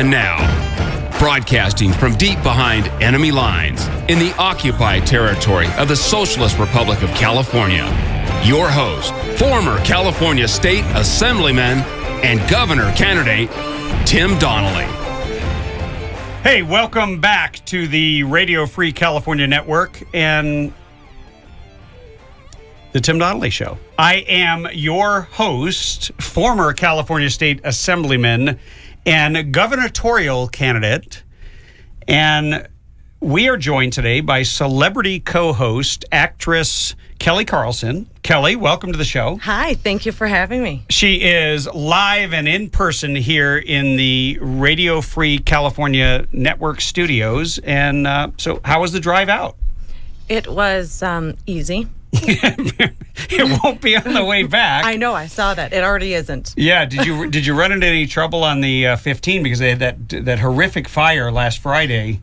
And now, broadcasting from deep behind enemy lines in the occupied territory of the Socialist Republic of California, your host, former California State Assemblyman and Governor candidate, Tim Donnelly. Hey, welcome back to the Radio Free California Network and the Tim Donnelly Show. I am your host, former California State Assemblyman and gubernatorial candidate. And we are joined today by celebrity co-host, actress Kelly Carlson. Kelly, welcome to the show. Hi, thank you for having me. She is live and in person here in the Radio Free California Network studios. And so how was the drive out? It was easy. It won't be on the way back. I know, I saw that. It already isn't. Yeah, did you run into any trouble on the 15 because they had that horrific fire last Friday?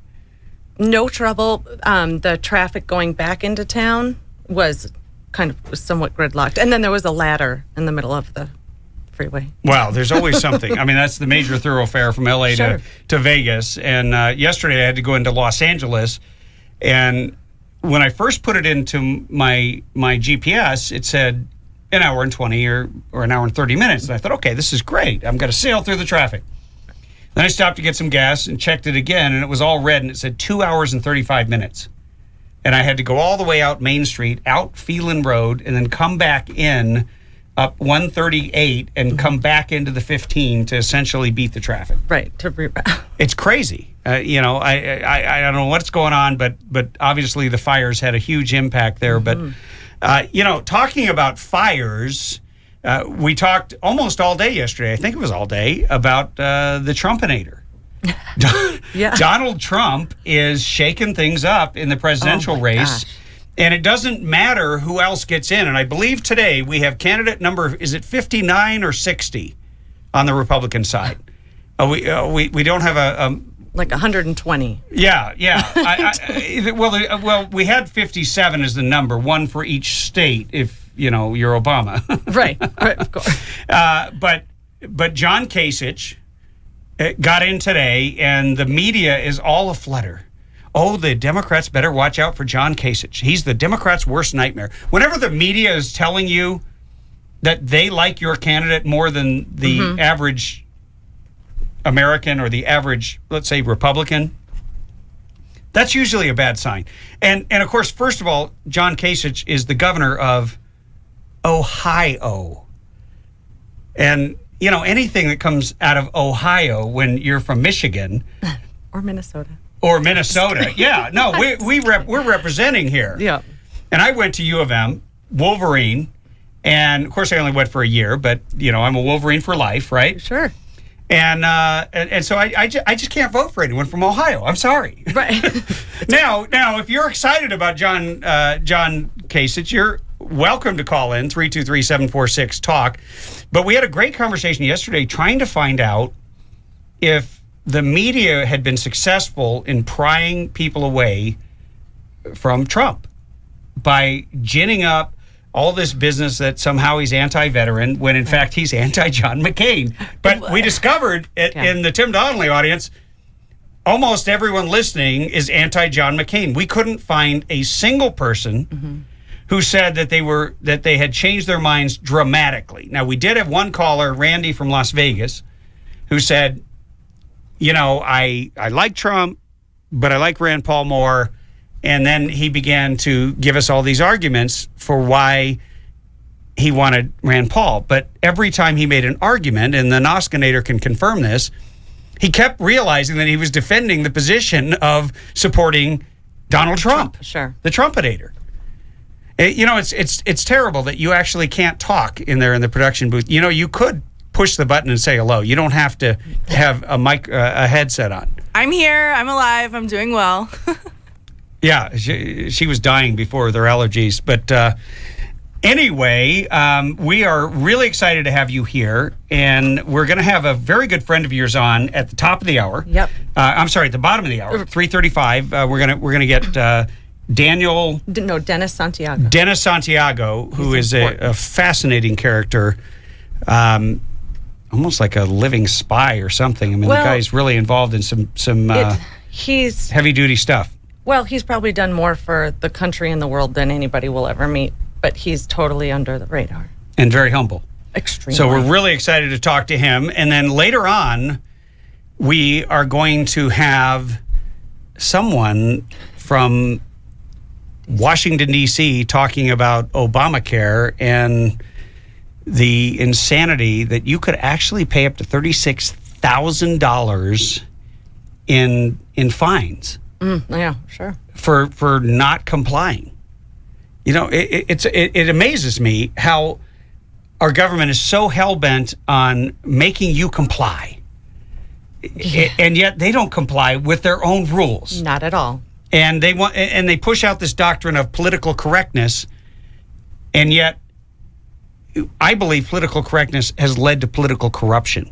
No trouble. The traffic going back into town was kind of somewhat gridlocked. And then there was a ladder in the middle of the freeway. Wow, there's always something. I mean, that's the major thoroughfare from LA Sure. to Vegas. And yesterday I had to go into Los Angeles, and when I first put it into my GPS, it said an hour and 20 or an hour and 30 minutes. And I thought, okay, this is great. I'm going to sail through the traffic. Then I stopped to get some gas and checked it again, and it was all red, and it said 2 hours and 35 minutes. And I had to go all the way out Main Street, out Phelan Road, and then come back in up 138 and come back into the 15 to essentially beat the traffic. Right. It's crazy. I don't know what's going on, but obviously the fires had a huge impact there. Mm-hmm. But, talking about fires, we talked almost all day yesterday, I think it was all day, about the Trumpinator. Yeah. Donald Trump is shaking things up in the presidential race. Gosh. And it doesn't matter who else gets in. And I believe today we have candidate number, is it 59 or 60 on the Republican side? We don't have a like 120. Yeah. Well, we had 57 as the number, one for each state if, you're Obama. Right, of course. But John Kasich got in today, and the media is all aflutter. Oh, the Democrats better watch out for John Kasich. He's the Democrats' worst nightmare. Whenever the media is telling you that they like your candidate more than the average American or the average, let's say, Republican, that's usually a bad sign. And of course, first of all, John Kasich is the governor of Ohio. And, anything that comes out of Ohio when you're from Michigan. Or Minnesota. Yeah. No, we're representing here. Yeah. And I went to U of M, Wolverine. And, of course, I only went for a year. But, I'm a Wolverine for life, right? Sure. And so I just can't vote for anyone from Ohio. I'm sorry. Right. Now, if you're excited about John Kasich, you're welcome to call in 323-746-TALK. But we had a great conversation yesterday trying to find out if the media had been successful in prying people away from Trump by ginning up all this business that somehow he's anti-veteran when in fact he's anti-John McCain. But we discovered in the Tim Donnelly audience, almost everyone listening is anti-John McCain. We couldn't find a single person who said that they had changed their minds dramatically. Now, we did have one caller, Randy from Las Vegas, who said, I like Trump, but I like Rand Paul more. And then he began to give us all these arguments for why he wanted Rand Paul. But every time he made an argument, and the Noskinator can confirm this, he kept realizing that he was defending the position of supporting Donald Trump. Sure. The Trumpinator. It's terrible that you actually can't talk in there in the production booth. You could push the button and say hello. You don't have to have a headset on. I'm here. I'm alive. I'm doing well. Yeah, she was dying before with her allergies. But anyway, we are really excited to have you here. And we're going to have a very good friend of yours on at the top of the hour. Yep. I'm sorry, at the bottom of the hour, 3:35. We're gonna get Dennis Santiago. Dennis Santiago, who is a fascinating character. almost like a living spy or something. I mean, Well, the guy's really involved in some he's heavy duty stuff. Well, he's probably done more for the country and the world than anybody will ever meet, but he's totally under the radar. And very humble. Extremely. So we're really excited to talk to him. And then later on, we are going to have someone from Washington, D.C. talking about Obamacare and the insanity that you could actually pay up to $36,000 in fines. Yeah, sure. For not complying. You know, it amazes me how our government is so hell-bent on making you comply. Yeah. And yet they don't comply with their own rules. Not at all. And they push out this doctrine of political correctness, and yet I believe political correctness has led to political corruption.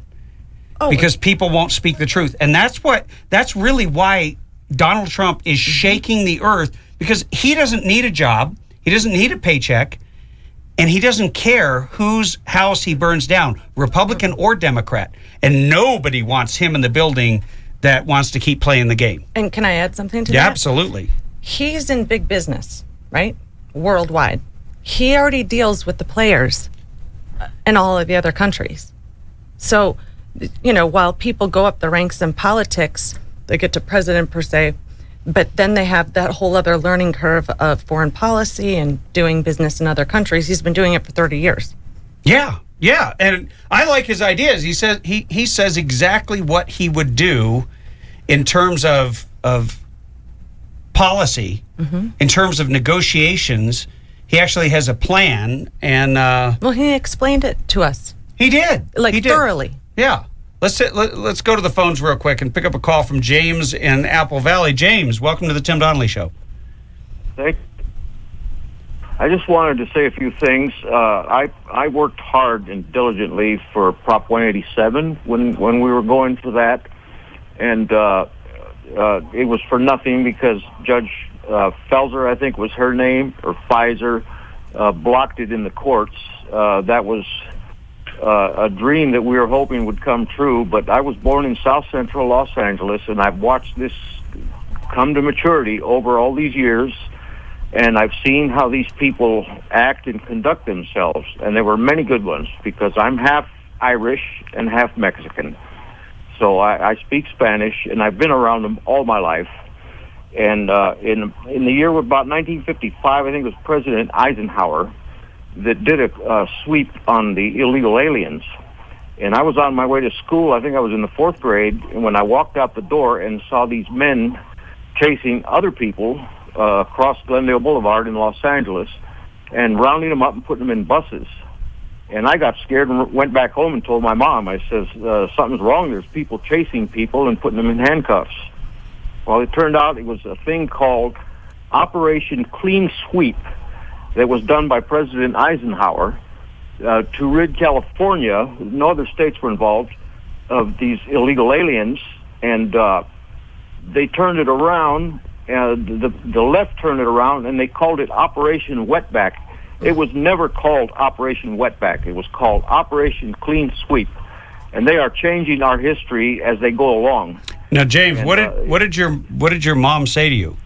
Because people won't speak the truth. And that's really why Donald Trump is shaking the earth, because he doesn't need a job, he doesn't need a paycheck, and he doesn't care whose house he burns down, Republican or Democrat. And nobody wants him in the building that wants to keep playing the game. And can I add something to Yeah, that? absolutely. He's in big business, right? Worldwide. He already deals with the players in all of the other countries. So, you know, while people go up the ranks in politics, they get to president per se, but then they have that whole other learning curve of foreign policy and doing business in other countries. He's been doing it for 30 years. Yeah, and I like his ideas. He says he says exactly what he would do in terms of policy, in terms of negotiations. He actually has a plan, and Well, he explained it to us. he did, Thoroughly. Yeah. Let's go to the phones real quick and pick up a call from James in Apple Valley. James, welcome to the Tim Donnelly Show. Thank you. I just wanted to say a few things. I worked hard and diligently for Prop 187 when we were going for that, and it was for nothing because Judge Felser, I think was her name, or Pfizer, blocked it in the courts. That was a dream that we were hoping would come true, but I was born in South Central Los Angeles, and I've watched this come to maturity over all these years, and I've seen how these people act and conduct themselves, and there were many good ones, because I'm half Irish and half Mexican. So I speak Spanish, and I've been around them all my life. And in the year of about 1955, I think it was President Eisenhower that did a sweep on the illegal aliens. And I was on my way to school. I think I was in the 4th grade, and when I walked out the door and saw these men chasing other people across Glendale Boulevard in Los Angeles and rounding them up and putting them in buses. And I got scared and went back home and told my mom. I says, something's wrong. There's people chasing people and putting them in handcuffs. Well, it turned out it was a thing called Operation Clean Sweep that was done by President Eisenhower to rid California, no other states were involved, of these illegal aliens. And they turned it around, the left turned it around, and they called it Operation Wetback. It was never called Operation Wetback. It was called Operation Clean Sweep. And they are changing our history as they go along. Now, James, And, what did your mom say to you?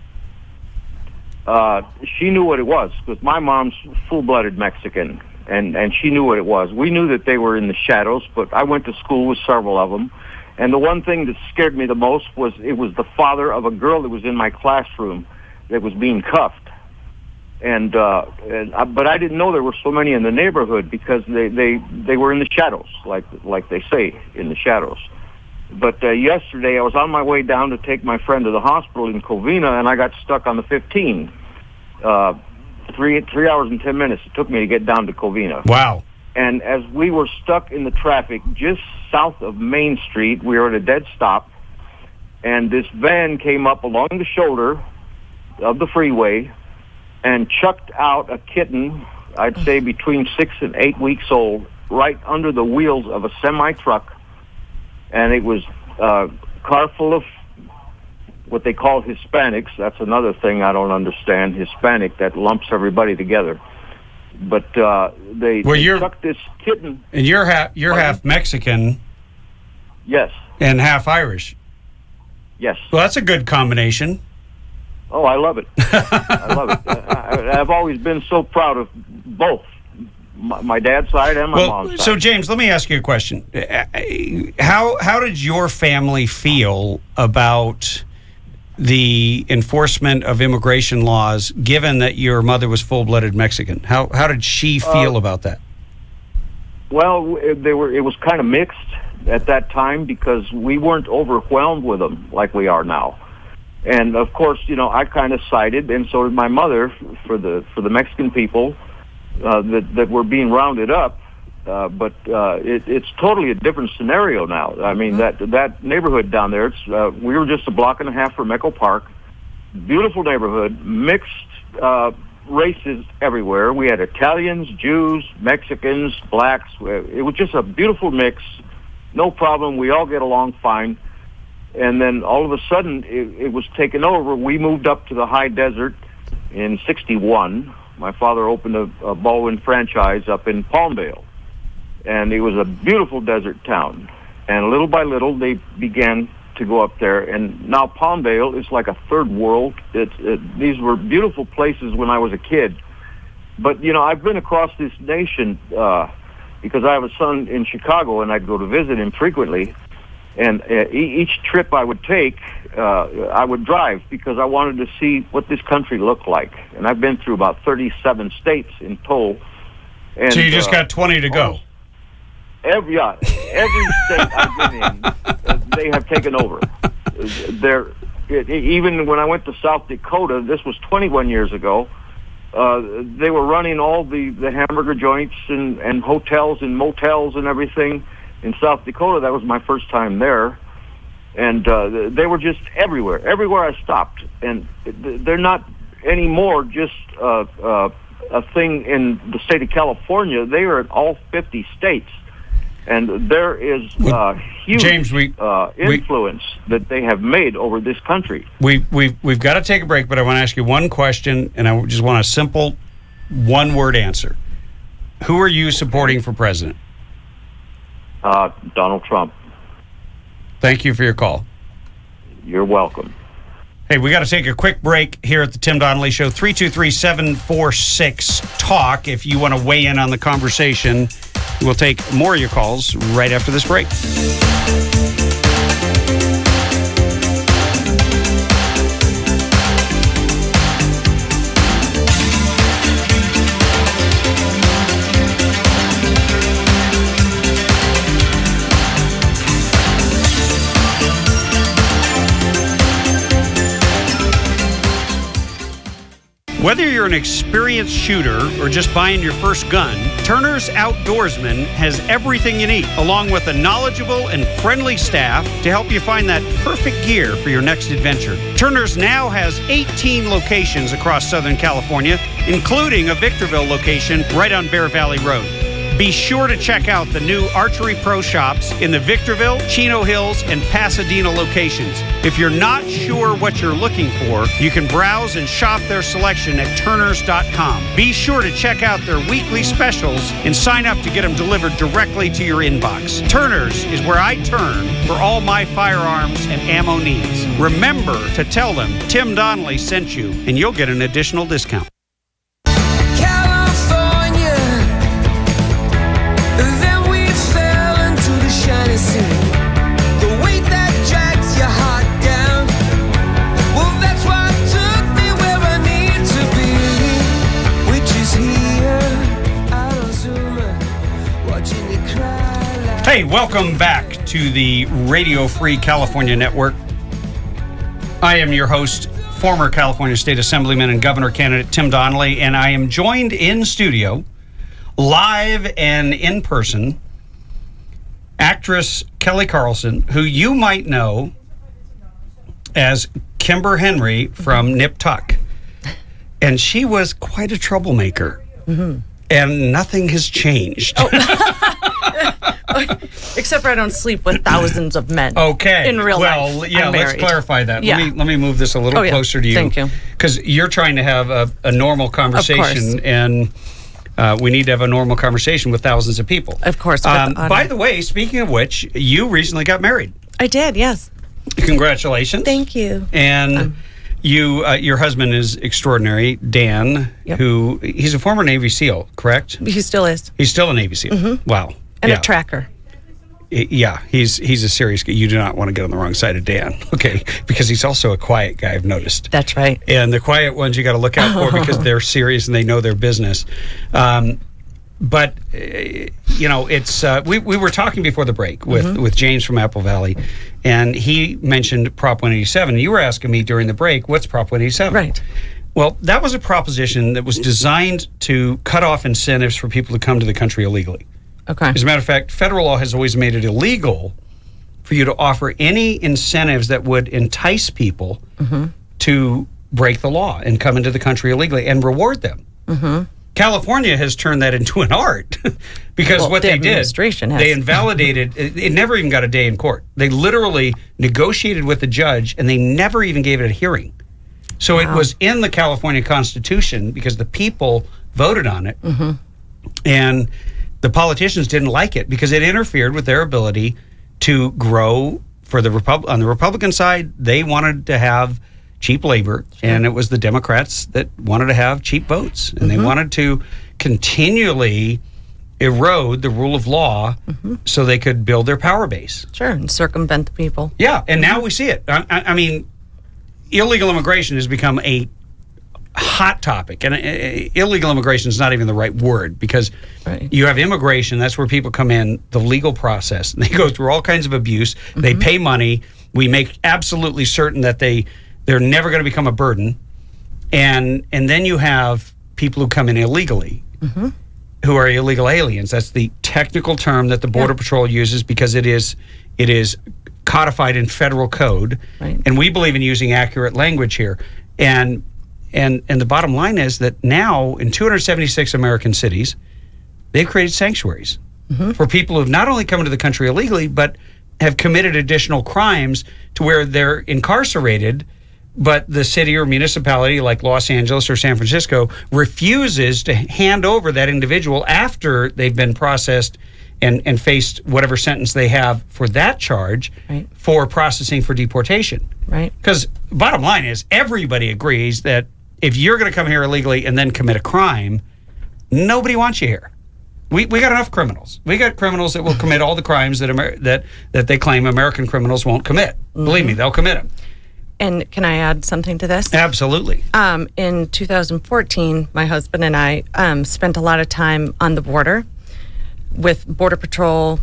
She knew what it was, because my mom's full-blooded Mexican, and she knew what it was. We knew that they were in the shadows, but I went to school with several of them. And the one thing that scared me the most was it was the father of a girl that was in my classroom that was being cuffed. But I didn't know there were so many in the neighborhood, because they were in the shadows, like they say, in the shadows. But yesterday I was on my way down to take my friend to the hospital in Covina, and I got stuck on the 15. 3 hours and 10 minutes it took me to get down to Covina. Wow. And as we were stuck in the traffic just south of Main Street, we were at a dead stop, and this van came up along the shoulder of the freeway and chucked out a kitten, I'd say between 6 and 8 weeks old, right under the wheels of a semi-truck. And it was a car full of what they call Hispanics. That's another thing I don't understand, Hispanic, that lumps everybody together. But they took this kitten. And you're half Mexican. Yes. And half Irish. Yes. Well, that's a good combination. Oh, I love it. I love it. I've always been so proud of both my dad's side and my mom's side. So, James, let me ask you a question. How did your family feel about the enforcement of immigration laws, given that your mother was full-blooded Mexican? How did she feel about that? Well, it was kind of mixed at that time because we weren't overwhelmed with them like we are now. And of course, I kind of sided, and so did my mother, for the Mexican people that were being rounded up. But it's totally a different scenario now. I mean, that neighborhood down there, we were just a block and a half from Echo Park. Beautiful neighborhood, mixed races everywhere. We had Italians, Jews, Mexicans, blacks. It was just a beautiful mix. No problem. We all get along fine. And then all of a sudden, it was taken over. We moved up to the high desert in '61. My father opened a Baldwin franchise up in Palmdale. And it was a beautiful desert town. And little by little, they began to go up there. And now Palmdale is like a third world. These were beautiful places when I was a kid. But, I've been across this nation because I have a son in Chicago, and I'd go to visit him frequently. And each trip I would take, I would drive because I wanted to see what this country looked like. And I've been through about 37 states in total. And, so you just got 20 to go. Every state I've been in, they have taken over. Even when I went to South Dakota, this was 21 years ago, they were running all the hamburger joints and hotels and motels and everything in South Dakota. That was my first time there. And they were just everywhere I stopped. And they're not anymore just a thing in the state of California. They are in all 50 states. And there is huge James, influence that they have made over this country. We've got to take a break, but I want to ask you one question, and I just want a simple one-word answer. Who are you supporting for president? Donald Trump. Thank you for your call. You're welcome. Hey, we got to take a quick break here at the Tim Donnelly Show. 323-746-TALK if you want to weigh in on the conversation. We'll take more of your calls right after this break. Whether you're an experienced shooter or just buying your first gun, Turner's Outdoorsman has everything you need, along with a knowledgeable and friendly staff to help you find that perfect gear for your next adventure. Turner's now has 18 locations across Southern California, including a Victorville location right on Bear Valley Road. Be sure to check out the new Archery Pro shops in the Victorville, Chino Hills, and Pasadena locations. If you're not sure what you're looking for, you can browse and shop their selection at turners.com. Be sure to check out their weekly specials and sign up to get them delivered directly to your inbox. Turner's is where I turn for all my firearms and ammo needs. Remember to tell them Tim Donnelly sent you, and you'll get an additional discount. Hey, welcome back to the Radio Free California Network. I am your host, former California State Assemblyman and Governor candidate Tim Donnelly, and I am joined in studio, live and in person, actress Kelly Carlson, who you might know as Kimber Henry from Nip Tuck. And she was quite a troublemaker. Mm-hmm. And nothing has changed. Except for I don't sleep with thousands of men. Okay. In real life. Well, yeah, let's clarify that. Yeah. Let me move this a little closer to you. Thank you. Because you're trying to have a normal conversation. Of course. And we need to have a normal conversation with thousands of people. Of course. By the way, speaking of which, you recently got married. I did, yes. Congratulations. Thank you. And your husband is extraordinary, Dan, Yep. who he's a former Navy SEAL, correct? He still is. He's still a Navy SEAL. Wow. And Yeah. a tracker. Yeah, he's a serious guy. You do not want to get on the wrong side of Dan, okay? Because he's also a quiet guy, I've noticed. That's right. And the quiet ones you got to look out for because they're serious and they know their business. But it's we were talking before the break with James from Apple Valley, and he mentioned Prop 187. You were asking me during the break, what's Prop 187? Right. Well, that was a proposition that was designed to cut off incentives for people to come to the country illegally. Okay. As a matter of fact, federal law has always made it illegal for you to offer any incentives that would entice people to break the law and come into the country illegally and reward them. California has turned that into an art because what they did, administration has. they invalidated, it never even got a day in court. They literally negotiated with the judge and they never even gave it a hearing. So it was in the California Constitution because the people voted on it. And the politicians didn't like it because it interfered with their ability to grow. For the on the Republican side, they wanted to have cheap labor, and it was the Democrats that wanted to have cheap votes, and they wanted to continually erode the rule of law so they could build their power base. Sure, and circumvent the people. Yeah, and now we see it. I mean, illegal immigration has become a hot topic, and illegal immigration is not even the right word because you have immigration. That's where people come in, the legal process, and they go through all kinds of abuse. They pay money. We make absolutely certain that they're never going to become a burden, and then you have people who come in illegally, who are illegal aliens. That's the technical term that the Border Patrol uses because it is codified in federal code, and we believe in using accurate language here. And the bottom line is that now in 276 American cities, they've created sanctuaries for people who have not only come into the country illegally, but have committed additional crimes to where they're incarcerated, but the city or municipality like Los Angeles or San Francisco refuses to hand over that individual after they've been processed and faced whatever sentence they have for that charge for processing for deportation. Right. Because bottom line is everybody agrees that if you're going to come here illegally and then commit a crime, nobody wants you here. We got enough criminals. We got criminals that will commit all the crimes that they claim American criminals won't commit. Believe me, they'll commit them. And can I add something to this? Absolutely. In 2014, my husband and I spent a lot of time on the border with Border Patrol,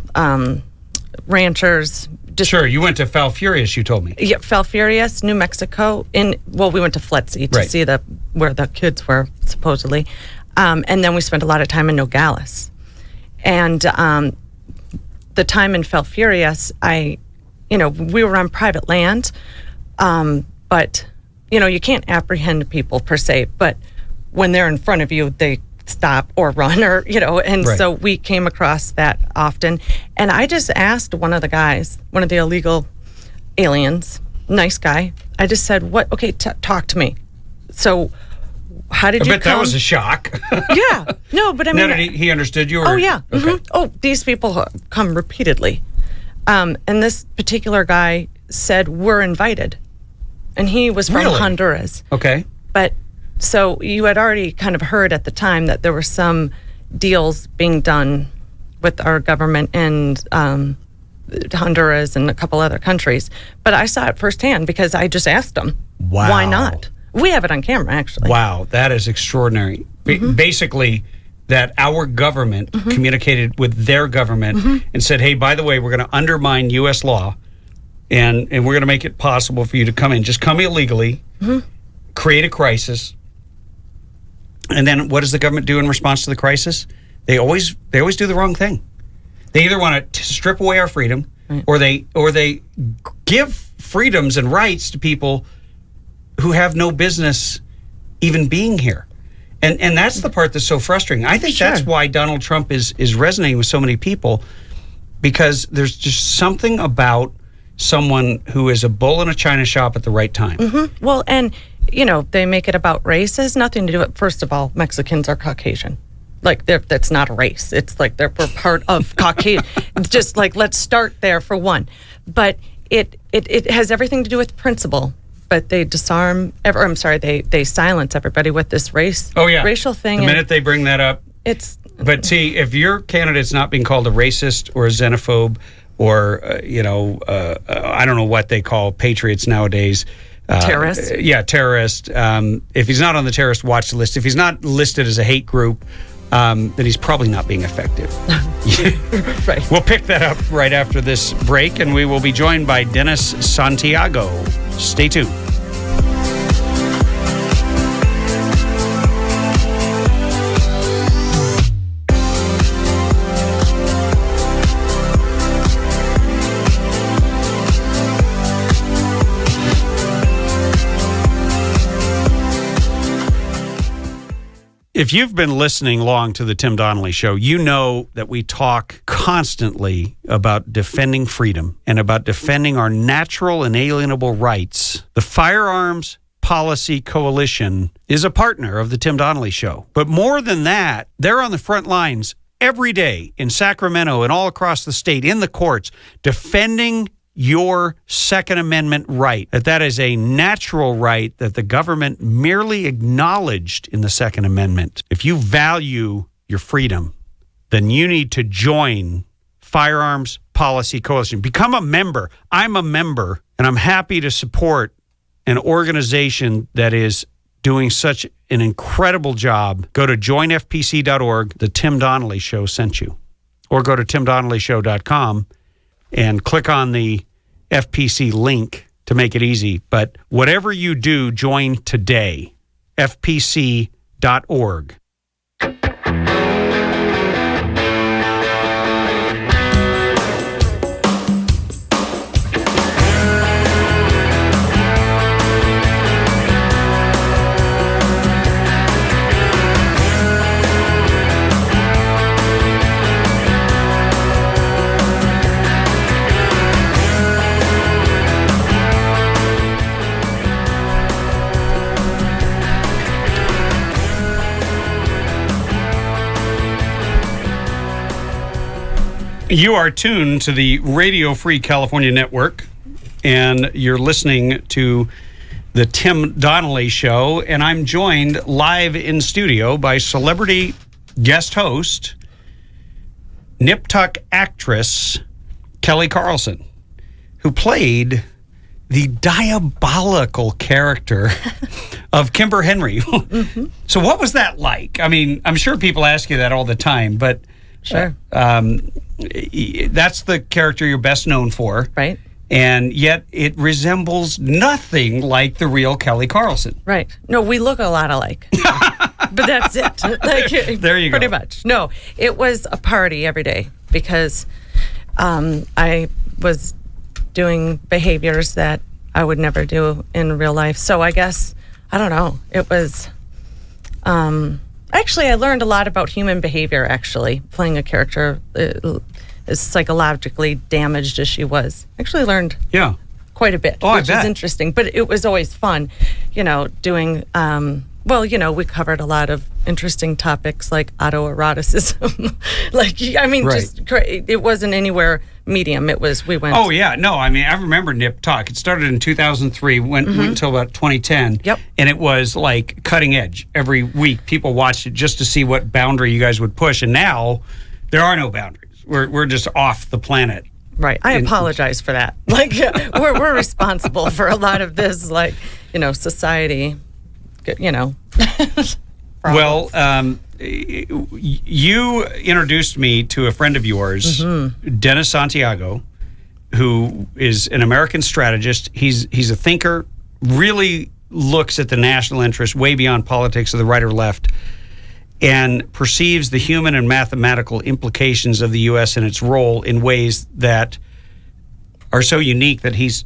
ranchers. Sure, you went to Falfurrias, you told me. Yeah, Falfurrias, New Mexico. We went to Fletsy to see where the kids were, supposedly. And then we spent a lot of time in Nogales. And the time in Falfurrias, we were on private land, but, you can't apprehend people per se, but when they're in front of you, they stop or run or, and so we came across that often. And I just asked one of the guys, one of the illegal aliens, nice guy, I just said, talk to me. So how did you come? That was a shock. Yeah. No, but I mean. Now, did he understood you? Oh, yeah. Okay. Oh, these people come repeatedly. And this particular guy said, we're invited. And he was from Honduras. Okay. But so you had already kind of heard at the time that there were some deals being done with our government and Honduras and a couple other countries. But I saw it firsthand because I just asked them, why not? We have it on camera, actually. Wow, that is extraordinary. Basically, that our government communicated with their government and said, hey, by the way, we're going to undermine U.S. law and we're going to make it possible for you to come in. Just come illegally, create a crisis. And then what does the government do in response to the crisis? They always do the wrong thing. They either want to strip away our freedom or they give freedoms and rights to people who have no business even being here. And that's the part that's so frustrating. I think that's why Donald Trump is resonating with so many people, because there's just something about someone who is a bull in a china shop at the right time. Well, and, they make it about race. It has nothing to do with, first of all, Mexicans are Caucasian. Like that's not a race. It's like we're part of Caucasian. Just like let's start there for one. But it has everything to do with principle. But they disarm. They silence everybody with this racial thing. The minute they bring that up, it's. But see, if your candidate's not being called a racist or a xenophobe, or I don't know what they call patriots nowadays. Terrorist. Terrorist. If he's not on the terrorist watch list, if he's not listed as a hate group, then he's probably not being effective. Right. We'll pick that up right after this break, and we will be joined by Dennis Santiago. Stay tuned. If you've been listening long to the Tim Donnelly Show, you know that we talk constantly about defending freedom and about defending our natural inalienable rights. The Firearms Policy Coalition is a partner of the Tim Donnelly Show. But more than that, they're on the front lines every day in Sacramento and all across the state, in the courts, defending your Second Amendment right, that is a natural right that the government merely acknowledged in the Second Amendment. If you value your freedom, then you need to join Firearms Policy Coalition. Become a member. I'm a member, and I'm happy to support an organization that is doing such an incredible job. Go to joinfpc.org. The Tim Donnelly Show sent you. Or go to timdonnellyshow.com and click on the FPC link to make it easy. But whatever you do, join today. FPC.org. You are tuned to the Radio Free California Network, and you're listening to the Tim Donnelly Show, and I'm joined live in studio by celebrity guest host, Nip Tuck actress Kelly Carlson, who played the diabolical character of Kimber Henry. Mm-hmm. So what was that like? I mean, I'm sure people ask you that all the time, but sure. That's the character you're best known for. Right. And yet it resembles nothing like the real Kelly Carlson. Right. No, we look a lot alike. But that's it. Like, there you go. Pretty much. No, it was a party every day because I was doing behaviors that I would never do in real life. So I guess, I don't know, it was... Actually, I learned a lot about human behavior, actually, playing a character as psychologically damaged as she was. Actually learned quite a bit, which is interesting. But it was always fun, doing... we covered a lot of interesting topics like autoeroticism. It wasn't anywhere medium. It was, we went... Oh, yeah. No, I mean, I remember Nip Tuck. It started in 2003, went until about 2010. Yep. And it was like cutting edge. Every week, people watched it just to see what boundary you guys would push. And now, there are no boundaries. We're just off the planet. Right. I apologize for that. We're responsible for a lot of this, society... Well, you introduced me to a friend of yours, Dennis Santiago, who is an American strategist. He's a thinker, really looks at the national interest way beyond politics of the right or left, and perceives the human and mathematical implications of the U.S. and its role in ways that are so unique that his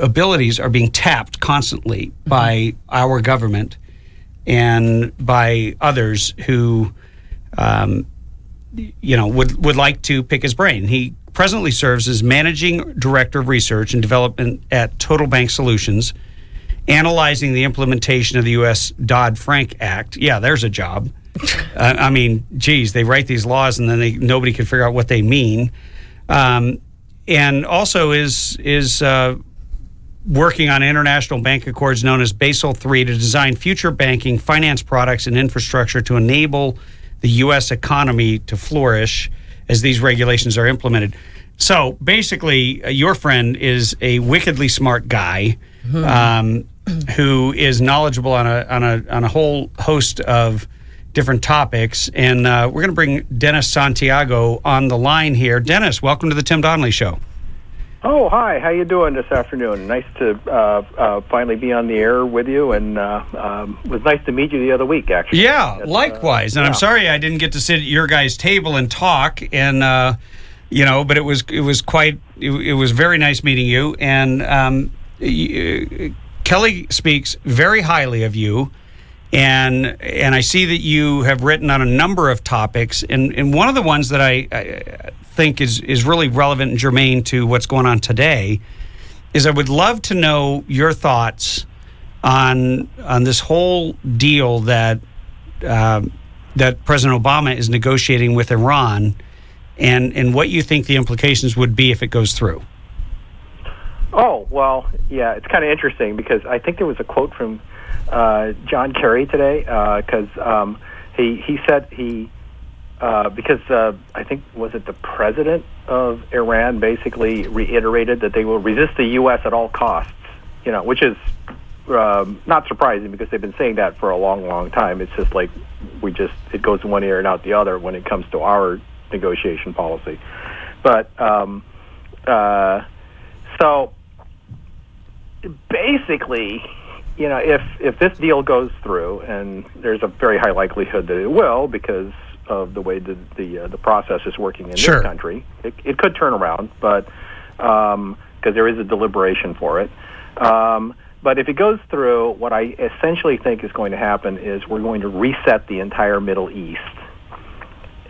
abilities are being tapped constantly by our government and by others who, would like to pick his brain. He presently serves as Managing Director of Research and Development at Total Bank Solutions, analyzing the implementation of the U.S. Dodd-Frank Act. Yeah, there's a job. I mean, geez, they write these laws and then nobody can figure out what they mean. And also is working on international bank accords known as Basel III to design future banking, finance products, and infrastructure to enable the U.S. economy to flourish as these regulations are implemented. So basically, your friend is a wickedly smart guy who is knowledgeable on a whole host of different topics. And we're going to bring Dennis Santiago on the line here. Dennis, welcome to the Tim Donnelly Show. Oh, hi. How you doing this afternoon? Nice to finally be on the air with you, and it was nice to meet you the other week, actually. Yeah, likewise. And I'm sorry I didn't get to sit at your guys' table and talk, and but it was very nice meeting you. And Kelly speaks very highly of you, and I see that you have written on a number of topics, and one of the ones that I think is really relevant and germane to what's going on today is I would love to know your thoughts on this whole deal that President Obama is negotiating with Iran, and what you think the implications would be if it goes through. Oh, well, yeah, it's kind of interesting because I think there was a quote from John Kerry today because he said because I think, was it the president of Iran basically reiterated that they will resist the U.S. at all costs, which is not surprising because they've been saying that for a long, long time. It's just like it goes in one ear and out the other when it comes to our negotiation policy. But so basically, if this deal goes through, and there's a very high likelihood that it will because of the way the process is working in this country, it could turn around, but because there is a deliberation for it. But if it goes through, what I essentially think is going to happen is we're going to reset the entire Middle East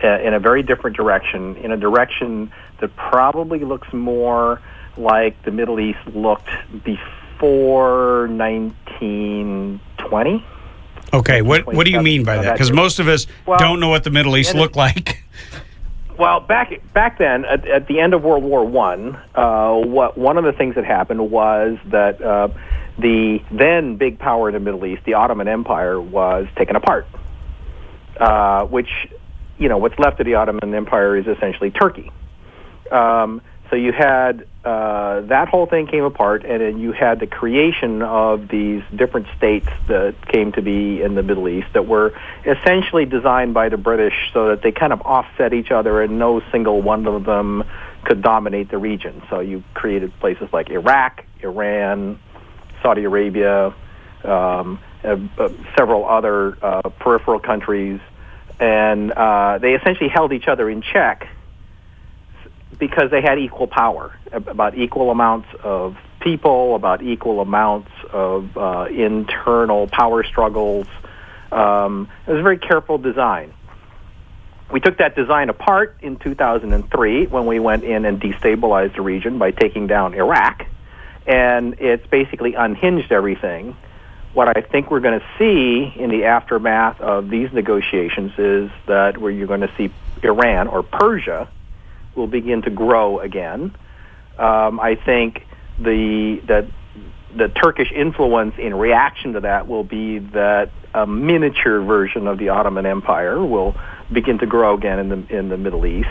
in a very different direction, in a direction that probably looks more like the Middle East looked before 1920. Okay, what do you mean by that? Because most of us don't know what the Middle East looked like. Well, back then, at the end of World War I, one of the things that happened was that the then big power in the Middle East, the Ottoman Empire, was taken apart. Which, what's left of the Ottoman Empire is essentially Turkey. So you had that whole thing came apart, and then you had the creation of these different states that came to be in the Middle East that were essentially designed by the British so that they kind of offset each other, and no single one of them could dominate the region. So you created places like Iraq, Iran, Saudi Arabia, several other peripheral countries, and they essentially held each other in check because they had equal power, about equal amounts of people, about equal amounts of internal power struggles. It was a very careful design. We took that design apart in 2003 when we went in and destabilized the region by taking down Iraq, and it's basically unhinged everything. What I think we're going to see in the aftermath of these negotiations is that where you're going to see Iran or Persia will begin to grow again. I think the Turkish influence in reaction to that will be that a miniature version of the Ottoman Empire will begin to grow again in the Middle East,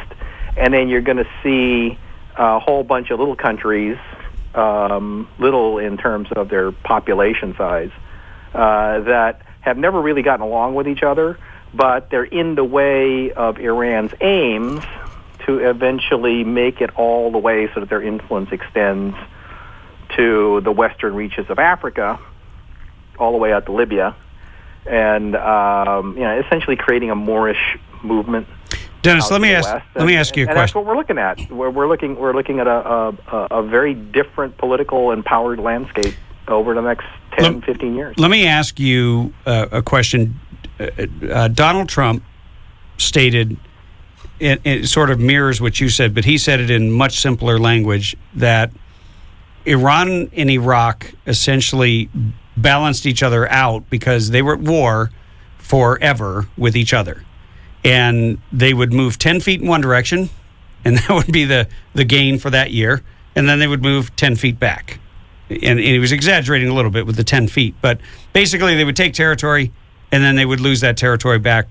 and then you're going to see a whole bunch of little countries, little in terms of their population size, that have never really gotten along with each other, but they're in the way of Iran's aims to eventually make it all the way so that their influence extends to the western reaches of Africa, all the way out to Libya, and essentially creating a Moorish movement. Dennis, let me ask you a question. And that's what we're looking at. We're looking at a very different political and powered landscape over the next 10, 15 years. Let me ask you a question. Donald Trump stated, it sort of mirrors what you said, but he said it in much simpler language, that Iran and Iraq essentially balanced each other out because they were at war forever with each other. And they would move 10 feet in one direction, and that would be the gain for that year. And then they would move 10 feet back. And he was exaggerating a little bit with the 10 feet. But basically, they would take territory, and then they would lose that territory back.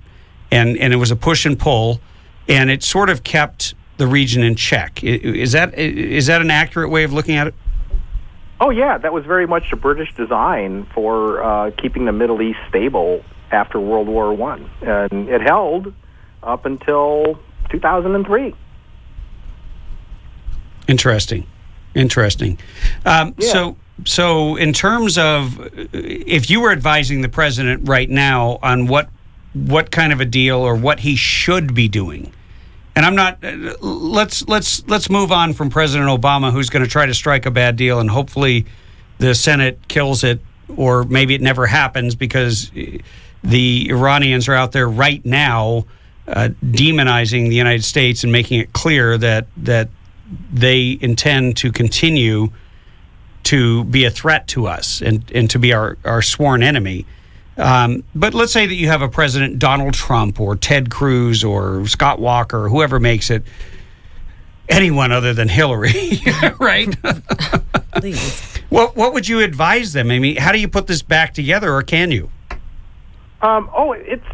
And it was a push and pull, and it sort of kept the region in check. Is that an accurate way of looking at it? Oh, yeah. That was very much the British design for keeping the Middle East stable after World War I. And it held up until 2003. Interesting. So in terms of if you were advising the president right now on what kind of a deal or what he should be doing, and I'm not, let's move on from President Obama, who's going to try to strike a bad deal, and hopefully the Senate kills it, or maybe it never happens because the Iranians are out there right now demonizing the United States and making it clear that they intend to continue to be a threat to us and to be our sworn enemy. But let's say that you have a President Donald Trump or Ted Cruz or Scott Walker or whoever makes it, anyone other than Hillary, right? Please. What would you advise them? I mean, how do you put this back together, or can you? It's,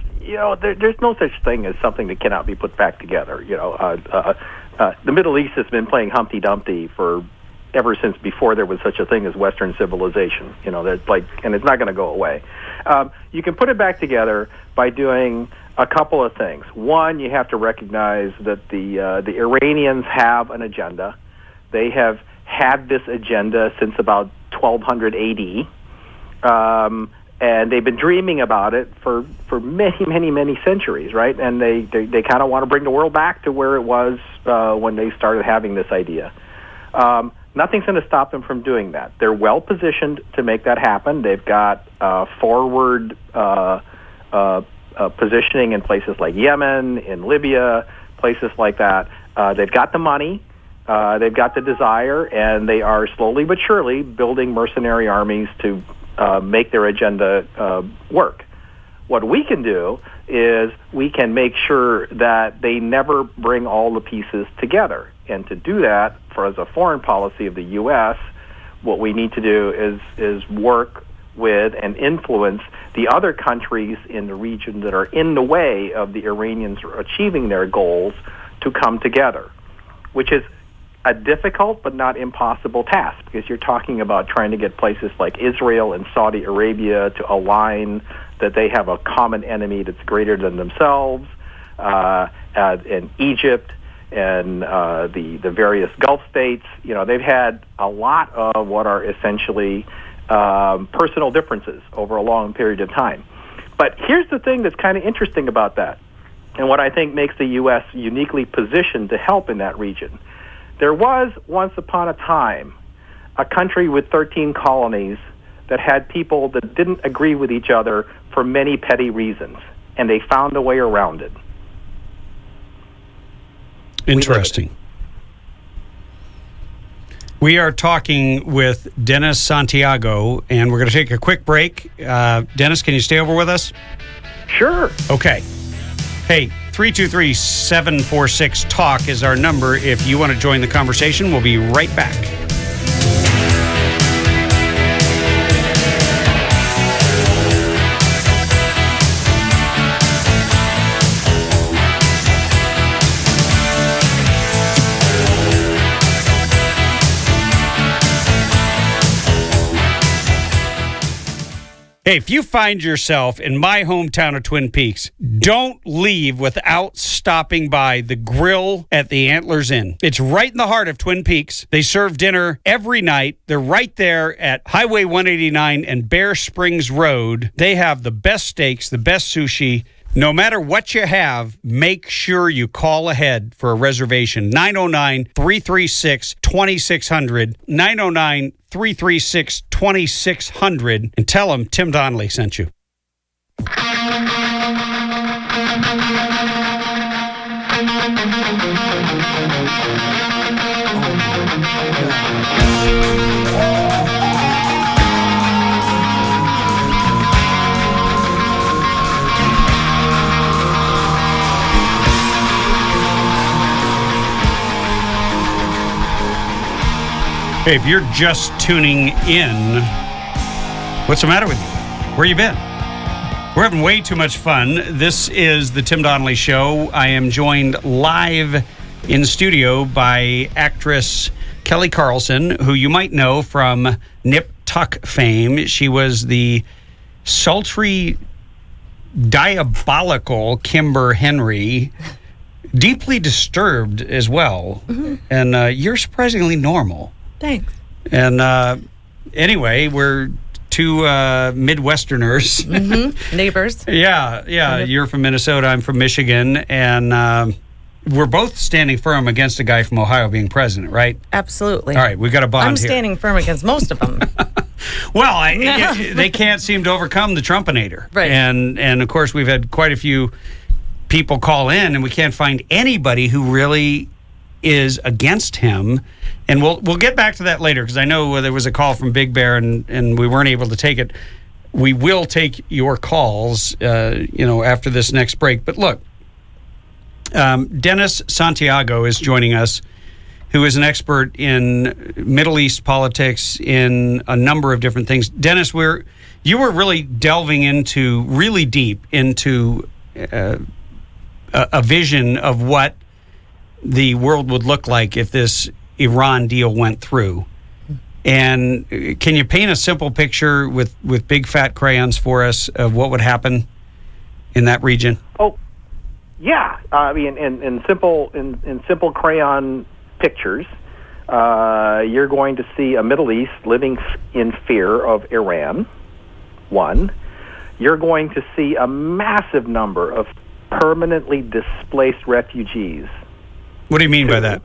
there's no such thing as something that cannot be put back together. The Middle East has been playing Humpty Dumpty for ever since before there was such a thing as Western civilization. And it's not going to go away. You can put it back together by doing a couple of things. One, you have to recognize that the Iranians have an agenda. They have had this agenda since about 1200 AD. And they've been dreaming about it for many, many, many centuries, right? And they kind of want to bring the world back to where it was when they started having this idea. Nothing's going to stop them from doing that. They're well positioned to make that happen. They've got forward positioning in places like Yemen, in Libya, places like that. They've got the money. They've got the desire, and they are slowly but surely building mercenary armies to make their agenda work. What we can do is we can make sure that they never bring all the pieces together. And to do that, as a foreign policy of the U.S., what we need to do is work with and influence the other countries in the region that are in the way of the Iranians achieving their goals to come together, which is a difficult but not impossible task, because you're talking about trying to get places like Israel and Saudi Arabia to align that they have a common enemy that's greater than themselves, and Egypt and the various Gulf states. They've had a lot of what are essentially personal differences over a long period of time. But here's the thing that's kind of interesting about that, and what I think makes the U.S. uniquely positioned to help in that region. There was, once upon a time, a country with 13 colonies that had people that didn't agree with each other for many petty reasons, and they found a way around it. Interesting. We are talking with Dennis Santiago, and we're going to take a quick break. Dennis, can you stay over with us? Sure. Okay. Hey, 323-746-TALK is our number if you want to join the conversation. We'll be right back. Hey, if you find yourself in my hometown of Twin Peaks, don't leave without stopping by the Grill at the Antlers Inn. It's right in the heart of Twin Peaks. They serve dinner every night. They're right there at Highway 189 and Bear Springs Road. They have the best steaks, the best sushi. No matter what you have, make sure you call ahead for a reservation. 909-336-2600. 909-336-2600. And tell them Tim Donnelly sent you. Hey, if you're just tuning in, what's the matter with you? Where you been? We're having way too much fun. This is the Tim Donnelly Show. I am joined live in studio by actress Kelly Carlson, who you might know from Nip Tuck fame. She was the sultry, diabolical Kimber Henry, deeply disturbed as well. Mm-hmm. And you're surprisingly normal. Thanks. And anyway, we're two Midwesterners. Mm-hmm. Neighbors. Yeah. You're from Minnesota. I'm from Michigan. And we're both standing firm against a guy from Ohio being president, right? Absolutely. All right, we've got a bond here. I'm standing firm against most of them. Well, they can't seem to overcome the Trumpinator. Right. And of course, we've had quite a few people call in, and we can't find anybody who really is against him. And we'll get back to that later, because I know there was a call from Big Bear, and we weren't able to take it. We will take your calls, after this next break. But look, Dennis Santiago is joining us, who is an expert in Middle East politics in a number of different things. Dennis, you were really delving really deep into a vision of what the world would look like if this Iran deal went through. And can you paint a simple picture with big fat crayons for us of what would happen in that region? Oh, yeah. I mean, in simple crayon pictures, you're going to see a Middle East living in fear of Iran. One, you're going to see a massive number of permanently displaced refugees. What do you mean by that?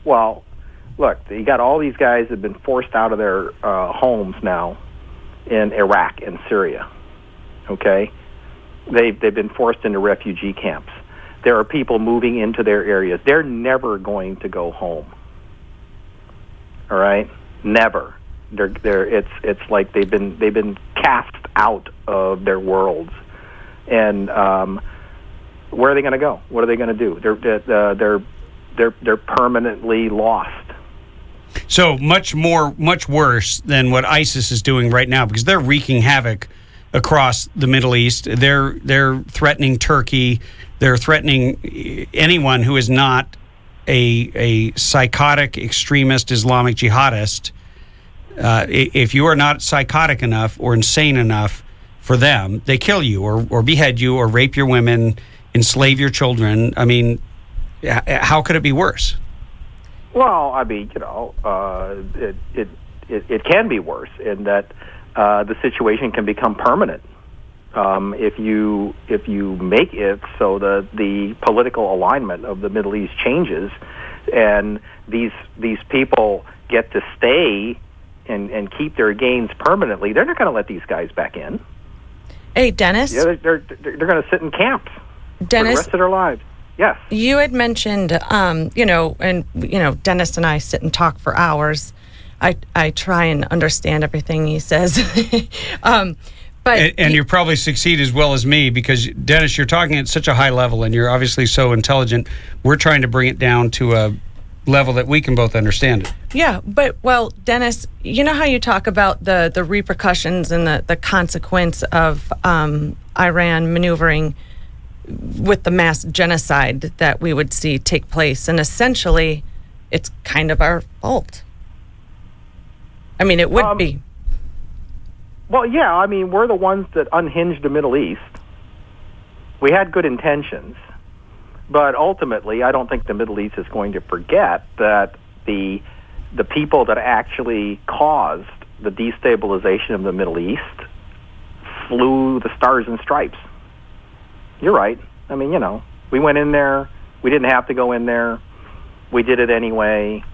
Well, look, you got all these guys that have been forced out of their homes now in Iraq and Syria. Okay, they've been forced into refugee camps. There are people moving into their areas. They're never going to go home. All right, never. It's like they've been cast out of their worlds, and where are they going to go? What are they going to do? They're permanently lost. So much worse than what ISIS is doing right now, because they're wreaking havoc across the Middle East. They're threatening Turkey. They're threatening anyone who is not a psychotic extremist Islamic jihadist. If you are not psychotic enough or insane enough for them, they kill you or behead you or rape your women, enslave your children. I mean, how could it be worse? Well, I mean, it can be worse in that the situation can become permanent if you make it so that the political alignment of the Middle East changes, and these people get to stay and keep their gains permanently. They're not going to let these guys back in. Hey, Dennis. Yeah, they're going to sit in camps for the rest of their lives. Yes. You had mentioned, Dennis and I sit and talk for hours. I try and understand everything he says. And you probably succeed as well as me, because, Dennis, you're talking at such a high level, and you're obviously so intelligent. We're trying to bring it down to a level that we can both understand it. Yeah, but, Dennis, you know how you talk about the repercussions and the consequence of Iran maneuvering with the mass genocide that we would see take place, and essentially it's kind of our fault. I mean, it would be. Well, yeah, I mean, we're the ones that unhinged the Middle East. We had good intentions, but ultimately I don't think the Middle East is going to forget that the people that actually caused the destabilization of the Middle East flew the stars and stripes. You're right. I mean, we went in there. We didn't have to go in there. We did it anyway.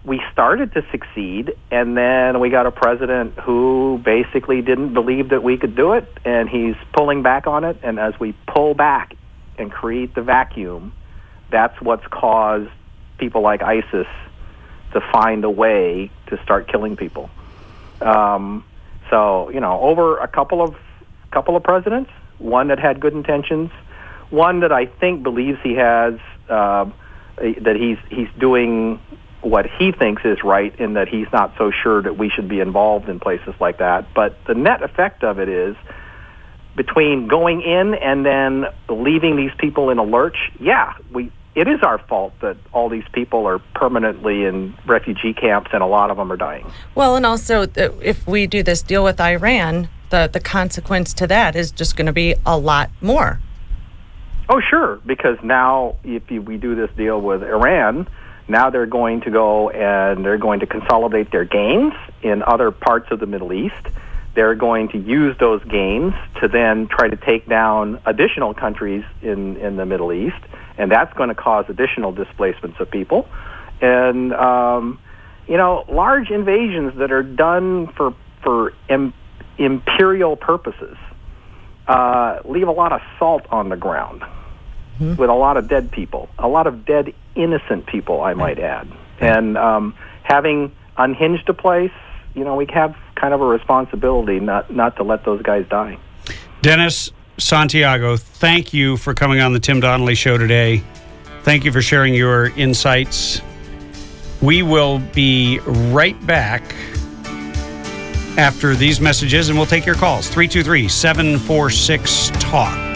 We started to succeed, and then we got a president who basically didn't believe that we could do it, and he's pulling back on it. And as we pull back and create the vacuum, that's what's caused people like ISIS to find a way to start killing people. Over a couple of presidents, one that had good intentions, one that I think believes he has that he's doing what he thinks is right, in that he's not so sure that we should be involved in places like that. But the net effect of it is, between going in and then leaving these people in a lurch, it is our fault that all these people are permanently in refugee camps and a lot of them are dying. Well, and also, if we do this deal with Iran, the consequence to that is just going to be a lot more. Oh, sure, because now if we do this deal with Iran, now they're going to go and they're going to consolidate their gains in other parts of the Middle East. They're going to use those gains to then try to take down additional countries in the Middle East, and that's going to cause additional displacements of people. And, large invasions that are done for imperial purposes leave a lot of salt on the ground with a lot of dead people, a lot of dead innocent people, I might add. And having unhinged a place, we have kind of a responsibility not to let those guys die. Dennis Santiago, thank you for coming on the Tim Donnelly Show today. Thank you for sharing your insights. We will be right back after these messages, and we'll take your calls. 323-746-TALK.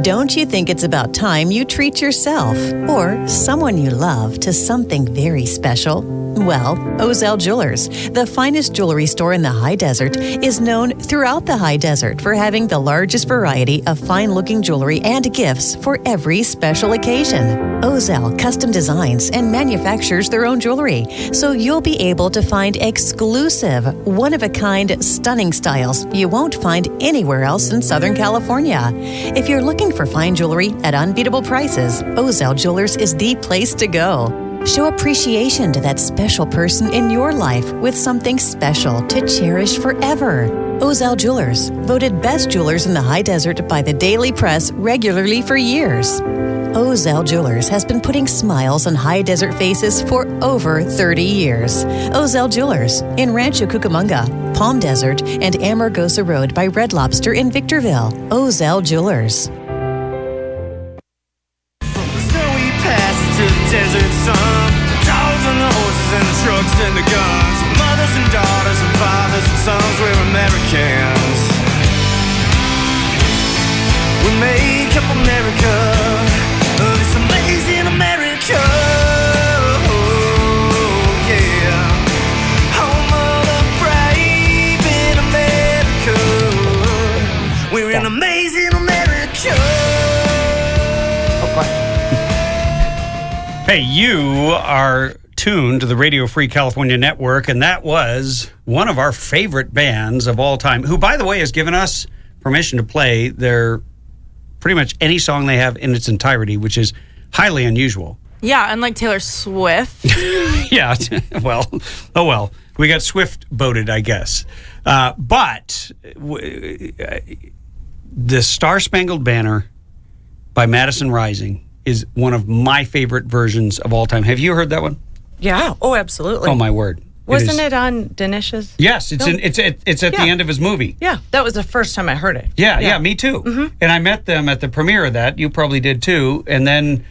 Don't you think it's about time you treat yourself or someone you love to something very special? Well, Ozell Jewelers, the finest jewelry store in the high desert, is known throughout the high desert for having the largest variety of fine-looking jewelry and gifts for every special occasion. Ozell custom designs and manufactures their own jewelry, so you'll be able to find exclusive, one-of-a-kind, stunning styles you won't find anywhere else in Southern California. If you're looking for fine jewelry at unbeatable prices, Ozell Jewelers is the place to go. Show appreciation to that special person in your life with something special to cherish forever. Ozell Jewelers, voted best jewelers in the high desert by the Daily Press regularly for years. Ozell Jewelers has been putting smiles on high desert faces for over 30 years. Ozell Jewelers in Rancho Cucamonga, Palm Desert, and Amargosa Road by Red Lobster in Victorville. Ozell Jewelers. To the desert sun, the dogs and the horses and the trucks and the guns, mothers and daughters and fathers and sons, we're Americans. We make up America, this amazing America. Oh, yeah, home of the brave in America. We're an amazing America. Hey, you are tuned to the Radio Free California Network, and that was one of our favorite bands of all time, who, by the way, has given us permission to play their pretty much any song they have in its entirety, which is highly unusual. Yeah, unlike Taylor Swift. Yeah, well, oh well. We got Swift-boated, I guess. But the Star-Spangled Banner by Madison Rising is one of my favorite versions of all time. Have you heard that one? Yeah. Oh, absolutely. Oh, my word. Wasn't it on Dinish's? Yes, it's at the end of his movie. Yeah, that was the first time I heard it. Yeah, me too. Mm-hmm. And I met them at the premiere of that. You probably did too. And then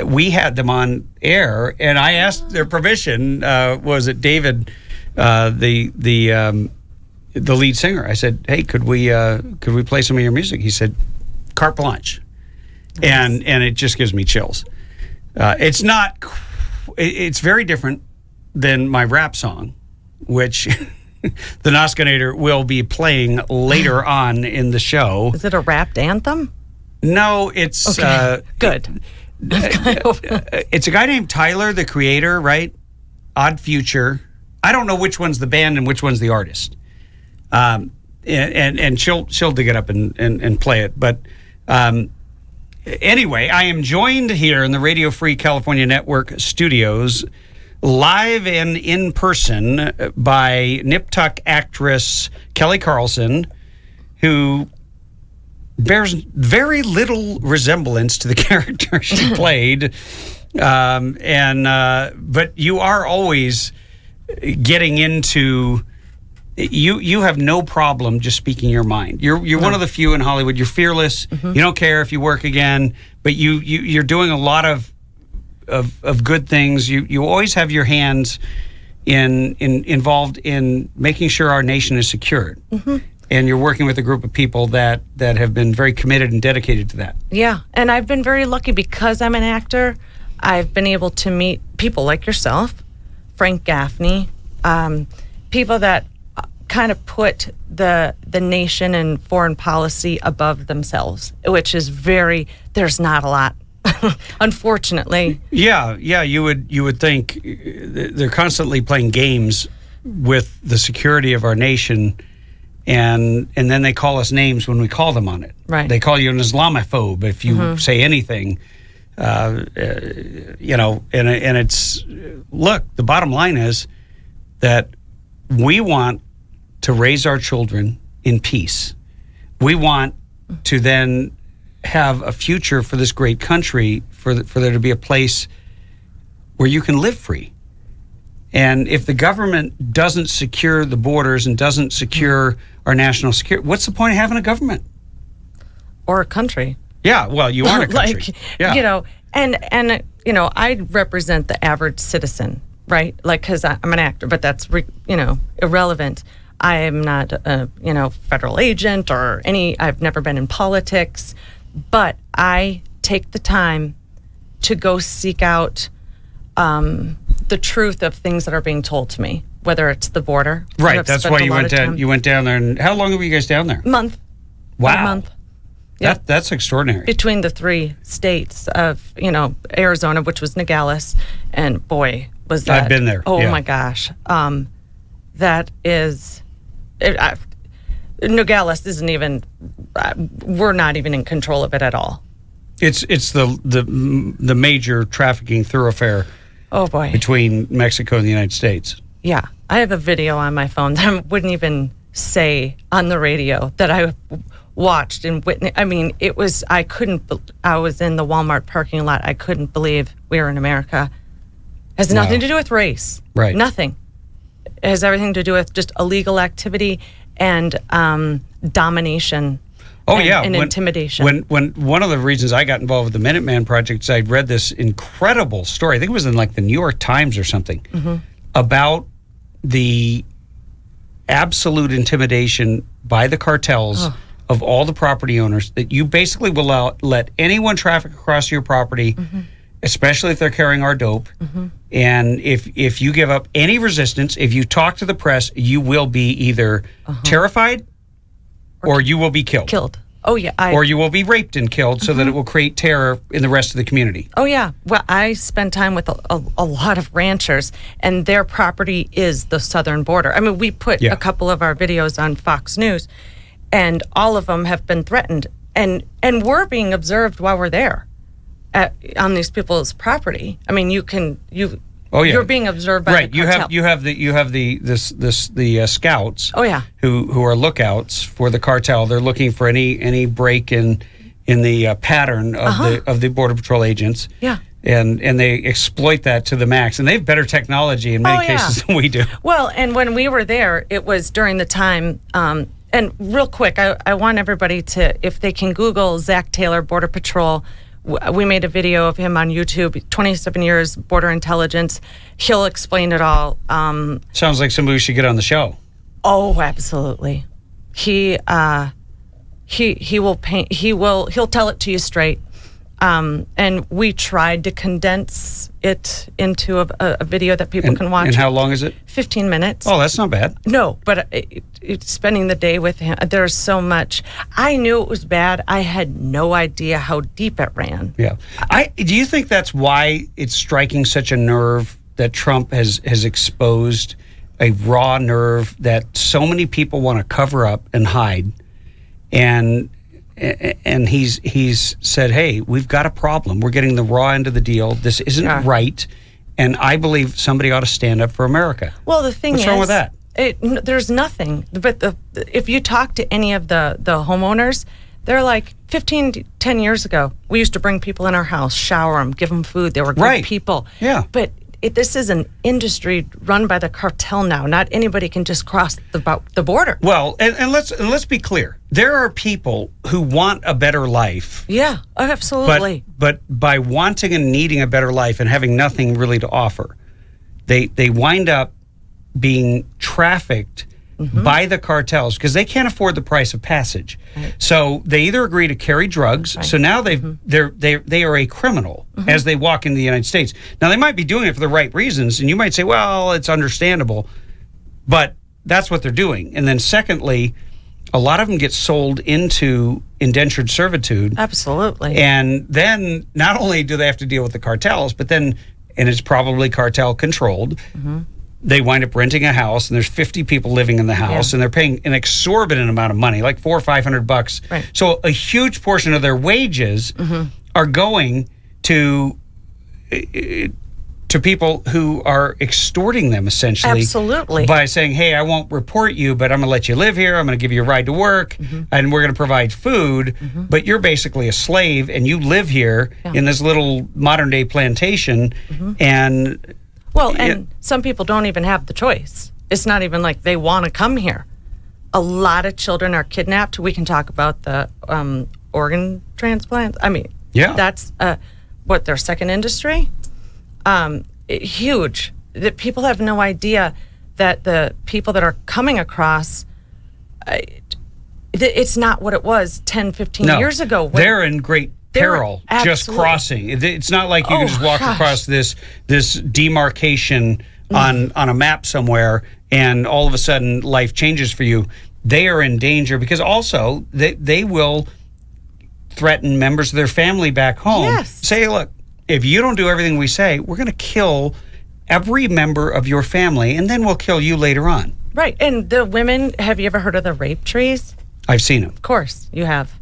we had them on air, and I asked their permission. Was it David, the lead singer? I said, "Hey, could we play some of your music?" He said, "Carte blanche." Nice. And it just gives me chills. It's very different than my rap song, which the Noskinator will be playing later on in the show. Is it a rapped anthem? No, it's okay. Good. It's a guy named Tyler, the creator, right? Odd Future. I don't know which one's the band and which one's the artist. And she'll dig it up and play it, but. Anyway, I am joined here in the Radio Free California Network studios, live and in person, by Nip Tuck actress Kelly Carlson, who bears very little resemblance to the character she played But you are always getting into. You have no problem just speaking your mind. You're one of the few in Hollywood. You're fearless. You don't care if you work again, but you're doing a lot of good things. You always have your hands involved in making sure our nation is secured. And you're working with a group of people that have been very committed and dedicated to that. Yeah, and I've been very lucky because I'm an actor. I've been able to meet people like yourself, Frank Gaffney, people that kind of put the nation and foreign policy above themselves, which is there's not a lot, unfortunately. Yeah, you would think they're constantly playing games with the security of our nation, and then they call us names when we call them on it. Right. They call you an Islamophobe if you say anything. And it's, look, the bottom line is that we want to raise our children in peace. We want to then have a future for this great country, for there to be a place where you can live free. And if the government doesn't secure the borders and doesn't secure our national security, what's the point of having a government? Or a country. Yeah, well, you are a country. And I represent the average citizen, right? Because I'm an actor, but that's, irrelevant. I am not a, federal agent or I've never been in politics, but I take the time to go seek out the truth of things that are being told to me, whether it's the border. Right, that's why you went down. You went down there, and how long were you guys down there? Month. Wow. A month. Yep. That's extraordinary. Between the 3 states of, Arizona, which was Nogales, and boy, was that. I've been there. Oh my gosh. That is, Nogales isn't even, we're not even in control of it at all. It's the major trafficking thoroughfare. Oh boy. Between Mexico and the United States. Yeah. I have a video on my phone that I wouldn't even say on the radio that I watched and witnessed. I mean, I was in the Walmart parking lot. I couldn't believe we were in America. It has nothing to do with race. Right. Nothing. It has everything to do with just illegal activity and domination. And intimidation. When one of the reasons I got involved with the Minuteman Project is I read this incredible story. I think it was in the New York Times or something about the absolute intimidation by the cartels of all the property owners, that you basically will let anyone traffic across your property, especially if they're carrying our dope. And if you give up any resistance, if you talk to the press, you will be either terrified or you will be killed. Oh, yeah. Or you will be raped and killed so that it will create terror in the rest of the community. Oh, yeah. Well, I spend time with a lot of ranchers, and their property is the southern border. I mean, we put a couple of our videos on Fox News, and all of them have been threatened. And we're being observed while we're there on these people's property. I mean, you're being observed by the cartel. You have the scouts. Oh yeah. Who are lookouts for the cartel. They're looking for any break in the pattern of the Border Patrol agents. Yeah. And they exploit that to the max. And they have better technology in many cases than we do. Well, and when we were there, it was during the time. And real quick, I want everybody to, if they can Google Zach Taylor Border Patrol. We made a video of him on YouTube, 27 years, border intelligence. He'll explain it all. Sounds like somebody should get on the show. Oh, absolutely. He will paint, he'll tell it to you straight. And we tried to condense it into a video that people can watch. And how long is it? 15 minutes. Oh, that's not bad. No, but spending the day with him, there's so much. I knew it was bad. I had no idea how deep it ran. Yeah. Do you think that's why it's striking such a nerve that Trump has exposed a raw nerve that so many people want to cover up and hide? And he's said, hey, we've got a problem. We're getting the raw end of the deal. This isn't right. And I believe somebody ought to stand up for America. Well, the thing What's wrong with that? There's nothing. But if you talk to any of the homeowners, They're like 10 years ago, we used to bring people in our house, shower them, give them food. They were good people. Yeah. But this is an industry run by the cartel now. Not anybody can just cross the border. Well, and let's be clear. There are people who want a better life. Yeah, absolutely. But by wanting and needing a better life and having nothing really to offer, they wind up being trafficked by the cartels because they can't afford the price of passage. Right. So they either agree to carry drugs. Right. So now they are a criminal as they walk into the United States. Now they might be doing it for the right reasons, and you might say, well, it's understandable, but that's what they're doing. And then secondly, a lot of them get sold into indentured servitude. Absolutely. And then not only do they have to deal with the cartels, but then, and it's probably cartel controlled, they wind up renting a house, and there's 50 people living in the house, and they're paying an exorbitant amount of money, like $400 or $500. Right. So a huge portion of their wages are going to people who are extorting them, essentially. Absolutely. By saying, hey, I won't report you, but I'm going to let you live here. I'm going to give you a ride to work, and we're going to provide food, but you're basically a slave, and you live here in this little modern-day plantation, and... Well, and some people don't even have the choice. It's not even like they want to come here. A lot of children are kidnapped. We can talk about the organ transplants. I mean, that's their second industry. Huge. That people have no idea that the people that are coming across, it's not what it was 10, 15 years ago. They're in great peril just crossing. It's not like you can just walk across this demarcation on a map somewhere and all of a sudden life changes for you. They are in danger because also they will threaten members of their family back home. Yes. Say, look, if you don't do everything we say, we're going to kill every member of your family, and then we'll kill you later on. Right. And the women, have you ever heard of the rape trees? I've seen them. Of course, you have.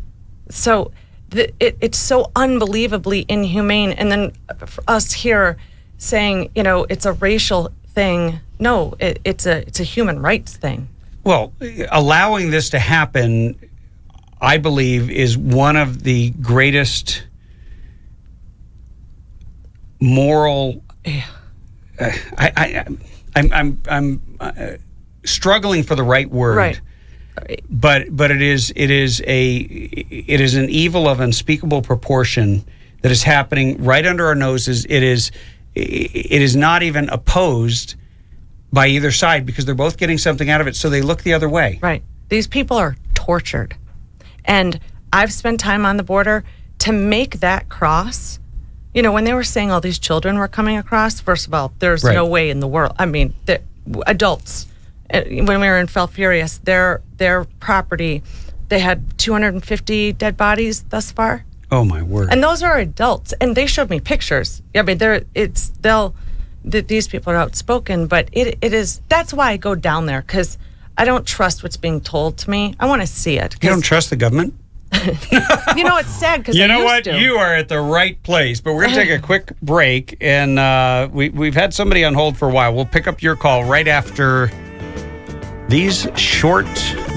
So it's so unbelievably inhumane. And then for us here saying, it's a racial thing. No, it's a human rights thing. Well, allowing this to happen, I believe, is one of the greatest moral. I'm struggling for the right word. Right. But it is an evil of unspeakable proportion that is happening right under our noses. It is not even opposed by either side because they're both getting something out of it, so they look the other way. Right. These people are tortured. And I've spent time on the border to make that cross. When they were saying all these children were coming across, first of all, there's no way in the world. I mean, the adults. When we were in Falfurrias, their property, they had 250 dead bodies thus far. Oh my word! And those are adults, and they showed me pictures. I mean, these people are outspoken, but it is. That's why I go down there because I don't trust what's being told to me. I want to see it. You don't trust the government? It's sad because you know what? You are at the right place. But we're going to take a quick break, and we've had somebody on hold for a while. We'll pick up your call right after these short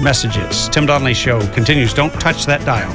messages. Tim Donnelly Show continues. Don't touch that dial.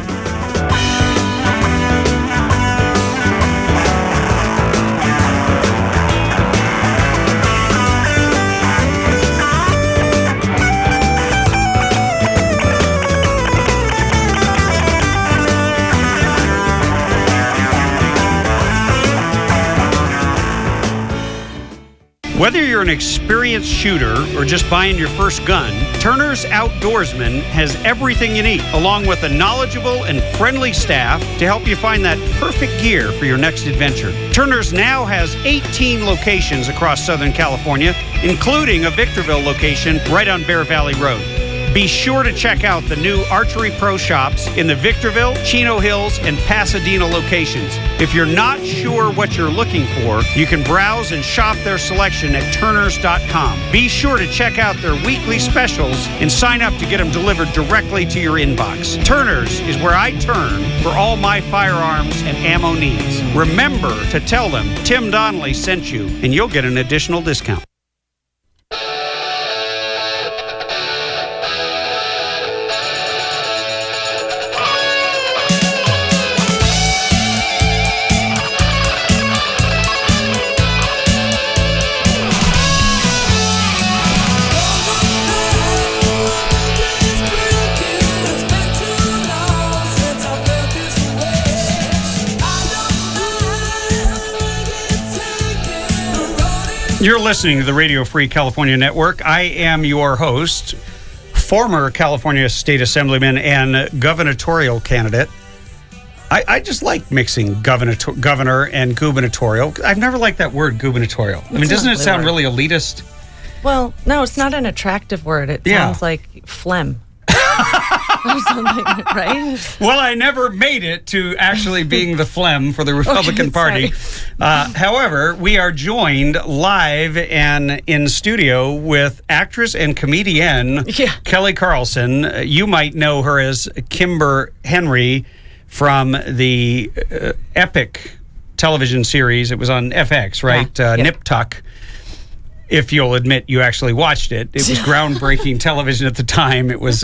Whether you're an experienced shooter or just buying your first gun, Turner's Outdoorsman has everything you need, along with a knowledgeable and friendly staff to help you find that perfect gear for your next adventure. Turner's now has 18 locations across Southern California, including a Victorville location right on Bear Valley Road. Be sure to check out the new Archery Pro shops in the Victorville, Chino Hills, and Pasadena locations. If you're not sure what you're looking for, you can browse and shop their selection at Turners.com. Be sure to check out their weekly specials and sign up to get them delivered directly to your inbox. Turners is where I turn for all my firearms and ammo needs. Remember to tell them Tim Donnelly sent you, and you'll get an additional discount. You're listening to the Radio Free California Network. I am your host, former California State Assemblyman and gubernatorial candidate. I just like mixing governor and gubernatorial. I've never liked that word, gubernatorial. I mean, doesn't it sound really elitist? Well, no, it's not an attractive word. It sounds like phlegm. Or something, right? Well, I never made it to actually being the phlegm for the Republican Party. However, we are joined live and in studio with actress and comedian Kelly Carlson. You might know her as Kimber Henry from the epic television series. It was on FX, right? Nip Tuck. If you'll admit you actually watched it. It was groundbreaking television at the time. It was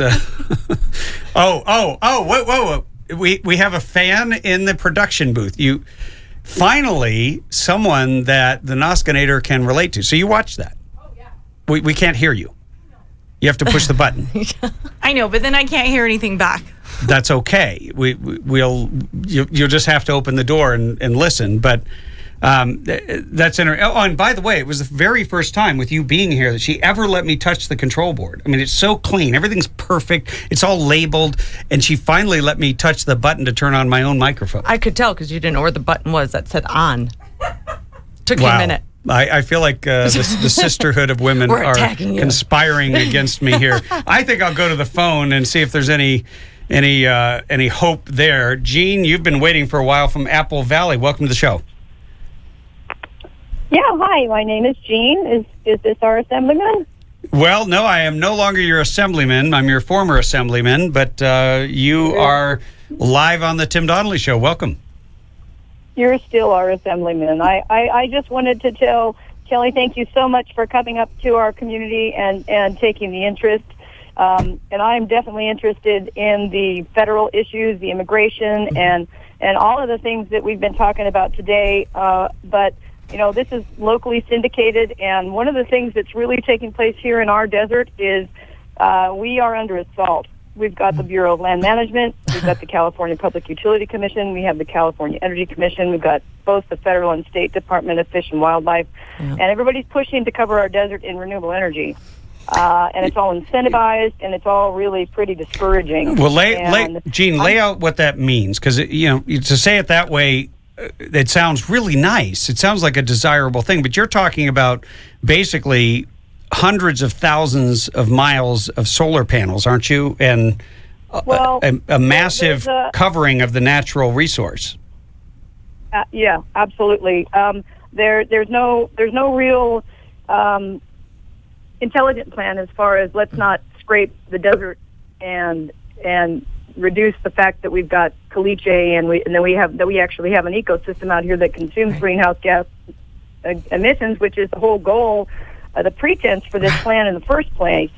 whoa. We have a fan in the production booth. You finally someone that the Noskinator can relate to. So you watched that. Oh yeah. We can't hear you. You have to push the button. I know, but then I can't hear anything back. That's okay. You'll just have to open the door and listen, but that's in her. Oh, and by the way, it was the very first time with you being here that she ever let me touch the control board. I mean, it's so clean. Everything's perfect. It's all labeled. And she finally let me touch the button to turn on my own microphone. I could tell because you didn't know where the button was that said on. Took you a minute. I feel like the sisterhood of women are conspiring against me here. I think I'll go to the phone and see if there's any hope there. Jean, you've been waiting for a while from Apple Valley. Welcome to the show. Yeah, hi. My name is Jean. Is this our assemblyman? Well, no, I am no longer your assemblyman. I'm your former assemblyman, but you are live on the Tim Donnelly Show. Welcome. You're still our assemblyman. I just wanted to tell Kelly, thank you so much for coming up to our community and taking the interest. And I'm definitely interested in the federal issues, the immigration, and all of the things that we've been talking about today. But you know, this is locally syndicated, and one of the things that's really taking place here in our desert is we are under assault. We've got the Bureau of Land Management, we've got the California Public Utility Commission, we have the California Energy Commission, we've got both the federal and state Department of Fish and Wildlife, and everybody's pushing to cover our desert in renewable energy. And it's all incentivized, and it's all really pretty discouraging. Well, Jean, lay out what that means, because to say it that way, it sounds really nice. It sounds like a desirable thing, but you're talking about basically hundreds of thousands of miles of solar panels, aren't you? And a massive covering of the natural resource. Yeah, absolutely. There's no real intelligent plan as far as let's not scrape the desert and reduce the fact that we've got caliche and we actually have an ecosystem out here that consumes greenhouse gas emissions, which is the whole goal, the pretense for this plan in the first place.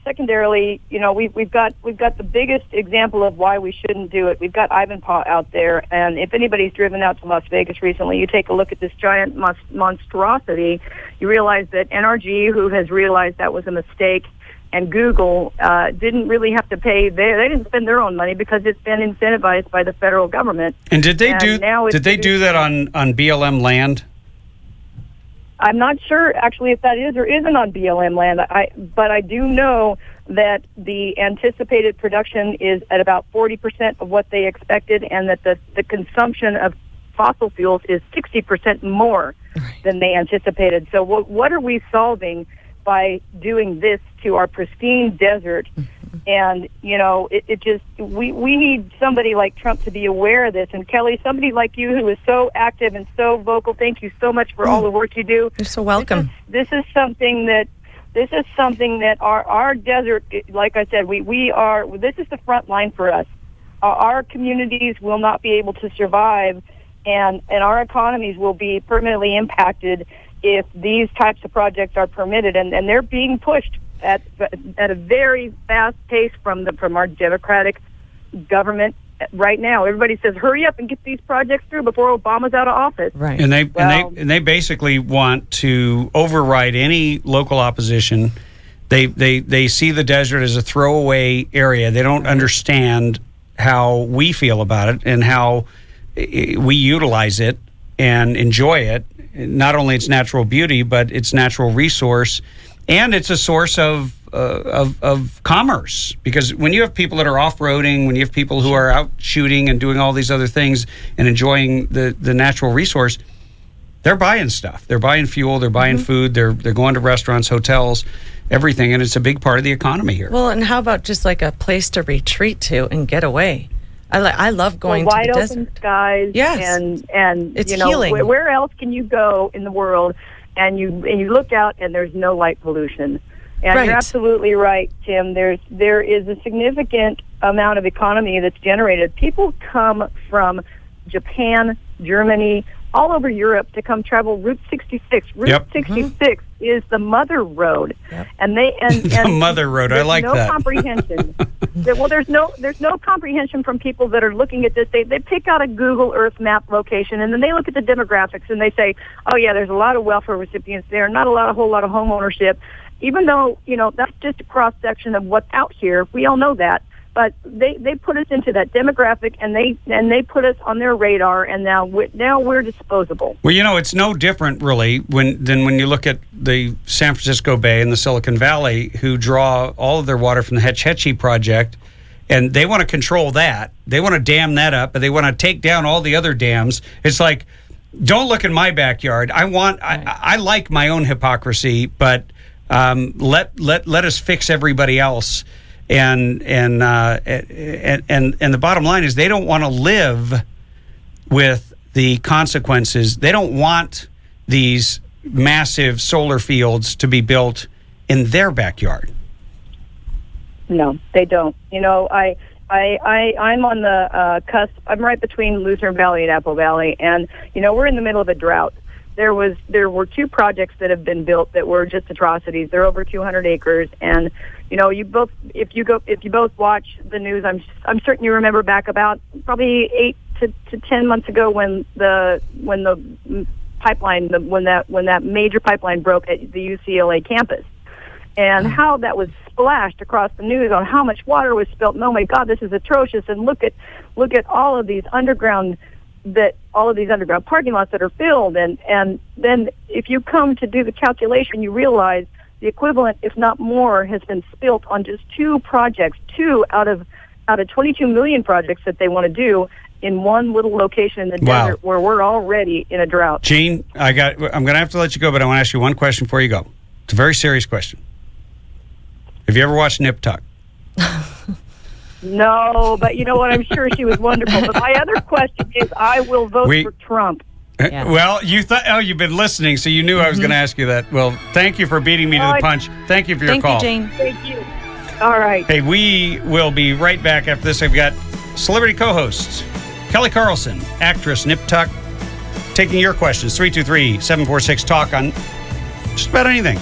Secondarily, we've got the biggest example of why we shouldn't do it. We've got Ivanpah out there, and if anybody's driven out to Las Vegas recently, you take a look at this giant monstrosity, you realize that NRG, who has realized that was a mistake, and Google didn't really have to pay. They didn't spend their own money because it's been incentivized by the federal government. And did they do that on BLM land? I'm not sure actually if that is or isn't on BLM land. But I do know that the anticipated production is at about 40% of what they expected, and that the consumption of fossil fuels is 60% more than they anticipated. So what are we solving by doing this to our pristine desert? And, we need somebody like Trump to be aware of this. And Kelly, somebody like you who is so active and so vocal, thank you so much for all the work you do. You're so welcome. This is something that our desert, like I said, this is the front line for us. Our communities will not be able to survive, and our economies will be permanently impacted if these types of projects are permitted, and they're being pushed at a very fast pace from our Democratic government right now. Everybody says, "Hurry up and get these projects through before Obama's out of office." Right, and they basically want to override any local opposition. They see the desert as a throwaway area. They don't understand how we feel about it and how we utilize it and enjoy it. not only its natural beauty, but its natural resource, and it's a source of commerce. Because when you have people that are off-roading, when you have people who are out shooting and doing all these other things and enjoying the natural resource, they're buying stuff. They're buying fuel. They're buying food. They're going to restaurants, hotels, everything, and it's a big part of the economy here. Well, and how about just like a place to retreat to and get away? I love going to wide the open desert. skies. Yes. and It's you know, healing. where else can you go in the world and you look out and there's no light pollution? And Right. you're absolutely right, Tim. There is a significant amount of economy that's generated. People come from Japan, Germany, all over Europe to come travel Route 66. Route 66 is the mother road, and The mother road. I like no that. Comprehension. Well, there's no comprehension from people that are looking at this. They pick out a Google Earth map location, and then they look at the demographics and they say, oh yeah, there's a lot of welfare recipients there, not a whole lot of home ownership. Even though that's just a cross section of what's out here, we all know that. But they put us into that demographic, and they put us on their radar, and now we're disposable. Well, it's no different really than when you look at the San Francisco Bay and the Silicon Valley, who draw all of their water from the Hetch Hetchy project, and they want to control that. They want to dam that up, but they want to take down all the other dams. It's like, don't look in my backyard. I like my own hypocrisy, but let us fix everybody else. And the bottom line is they don't want to live with the consequences. They don't want these massive solar fields to be built in their backyard. No, they don't. I'm on the cusp. I'm right between Lucerne Valley and Apple Valley, and we're in the middle of a drought. There were two projects that have been built that were just atrocities. They're over 200 acres, and if you both watch the news, I'm certain you remember back about probably 8 to 10 months ago when that major pipeline broke at the UCLA campus, and how that was splashed across the news on how much water was spilt. And oh my God, this is atrocious! And look at all of these underground parking lots that are filled, and then if you come to do the calculation, you realize the equivalent, if not more, has been spilt on just two projects, two out of 22 million projects that they want to do in one little location in the desert where we're already in a drought. Gene, I'm going to have to let you go, but I want to ask you one question before you go. It's a very serious question. Have you ever watched Nip Tuck? No, but you know what? I'm sure she was wonderful. But my other question is, I will vote for Trump. Yeah. Well, you thought, you've been listening, so you knew I was going to ask you that. Well, thank you for beating me to the punch. Thank you for your call. Thank you, Jane. Thank you. All right. Hey, we will be right back after this. I've got celebrity co-hosts, Kelly Carlson, actress Nip Tuck, taking your questions, 323-746-TALK on just about anything.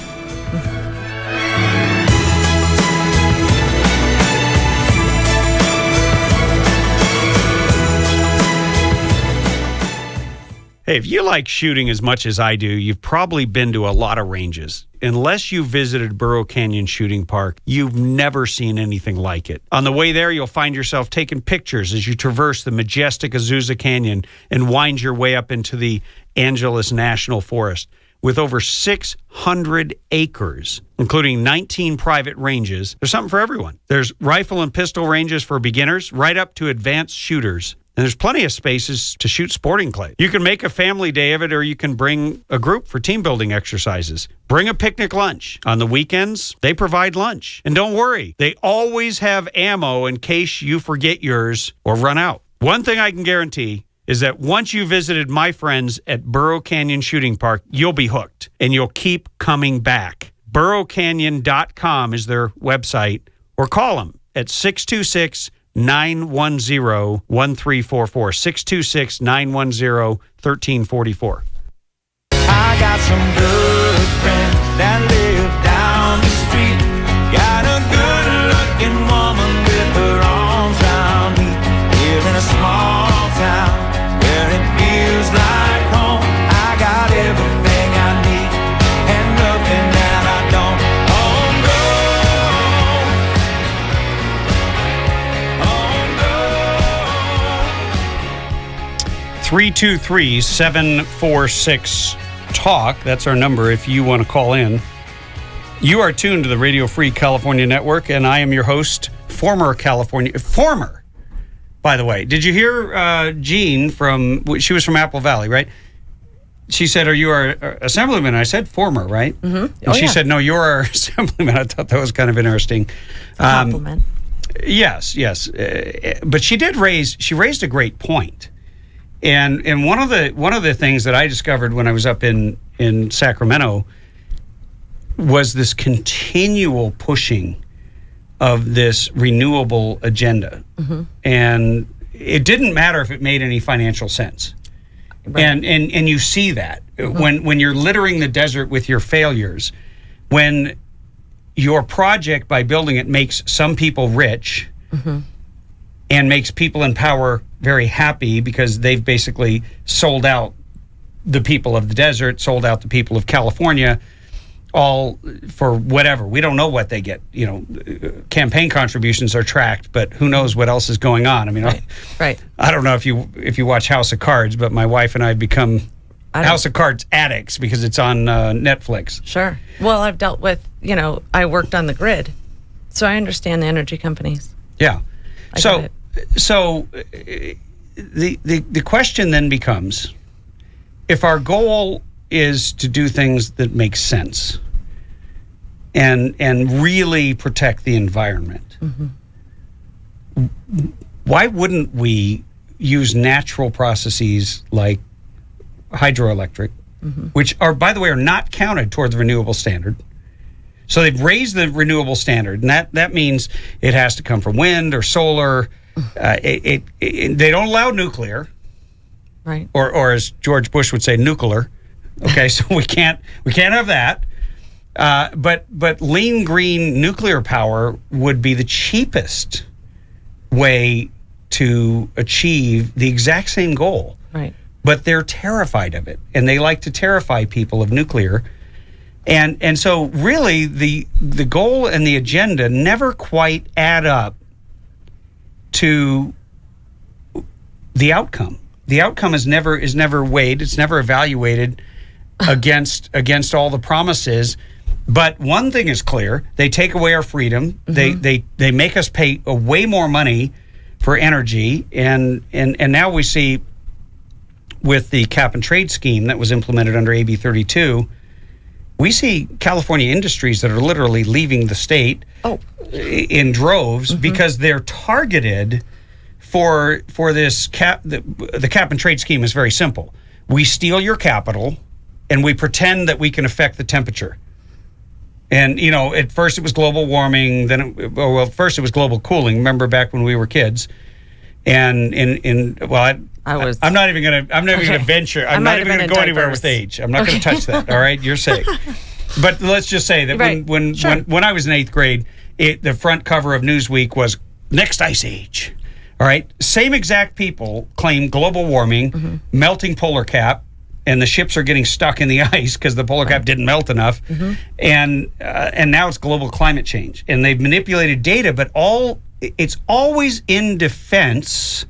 Hey, if you like shooting as much as I do, you've probably been to a lot of ranges. Unless you visited Burro Canyon Shooting Park, you've never seen anything like it. On the way there, you'll find yourself taking pictures as you traverse the majestic Azusa Canyon and wind your way up into the Angeles National Forest. With over 600 acres, including 19 private ranges, there's something for everyone. There's rifle and pistol ranges for beginners, right up to advanced shooters. And there's plenty of spaces to shoot sporting clay. You can make a family day of it, or you can bring a group for team building exercises. Bring a picnic lunch. On the weekends, they provide lunch. And don't worry, they always have ammo in case you forget yours or run out. One thing I can guarantee is that once you visited my friends at Burro Canyon Shooting Park, you'll be hooked and you'll keep coming back. BurroCanyon.com is their website, or call them at 626-910-1344, 626-910-1344. I got some good friends that live down the street. Got a good-looking woman with her arms around me. Live in a small town where it feels like home. I got everything I need and nothing that I don't. Oh, no. Oh, no. 323-746 Talk. That's our number if you want to call in. You are tuned to the Radio Free California Network, and I am your host, former, by the way. Did you hear Jean she was from Apple Valley, right? She said, are you our assemblyman? I said, former, right? Mm-hmm. And she said, no, you're our assemblyman. I thought that was kind of interesting. Compliment. Yes. But she raised a great point. And one of the things that I discovered when I was up in Sacramento was this continual pushing of this renewable agenda. Mm-hmm. And it didn't matter if it made any financial sense. Right. And you see that when you're littering the desert with your failures, when your project by building it makes some people rich and makes people in power very happy because they've basically sold out the people of the desert, sold out the people of California, all for whatever. We don't know what they get. Campaign contributions are tracked, but who knows what else is going on. I mean, right. I don't know if you watch House of Cards, but my wife and I have become House of Cards addicts because it's on Netflix. Sure. Well, I've dealt with, I worked on the grid, so I understand the energy companies. Yeah. So the question then becomes, if our goal is to do things that make sense and really protect the environment, why wouldn't we use natural processes like hydroelectric, which are, by the way, are not counted toward the renewable standard? So they've raised the renewable standard, and that means it has to come from wind or solar. They don't allow nuclear, right? Or as George Bush would say, nuclear. Okay, so we can't have that. But lean green nuclear power would be the cheapest way to achieve the exact same goal. Right. But they're terrified of it, and they like to terrify people of nuclear. And so really the goal and the agenda never quite add up to the outcome. The outcome is never weighed, it's never evaluated against all the promises. But one thing is clear: they take away our freedom. They make us pay way more money for energy, and now we see with the cap and trade scheme that was implemented under AB 32, we see California industries that are literally leaving the state in droves because they're targeted for this cap. The cap and trade scheme is very simple. We steal your capital and we pretend that we can affect the temperature. And, at first it was global warming, then first it was global cooling. Remember back when we were kids? And I'm not even going to venture. I'm not even going to go anywhere with age. I'm not going to touch that. All right, you're safe. But let's just say that when I was in 8th grade, the front cover of Newsweek was Next Ice Age. All right, same exact people claim global warming, melting polar cap, and the ships are getting stuck in the ice because the polar cap didn't melt enough, and now it's global climate change. And they've manipulated data, but it's always in defense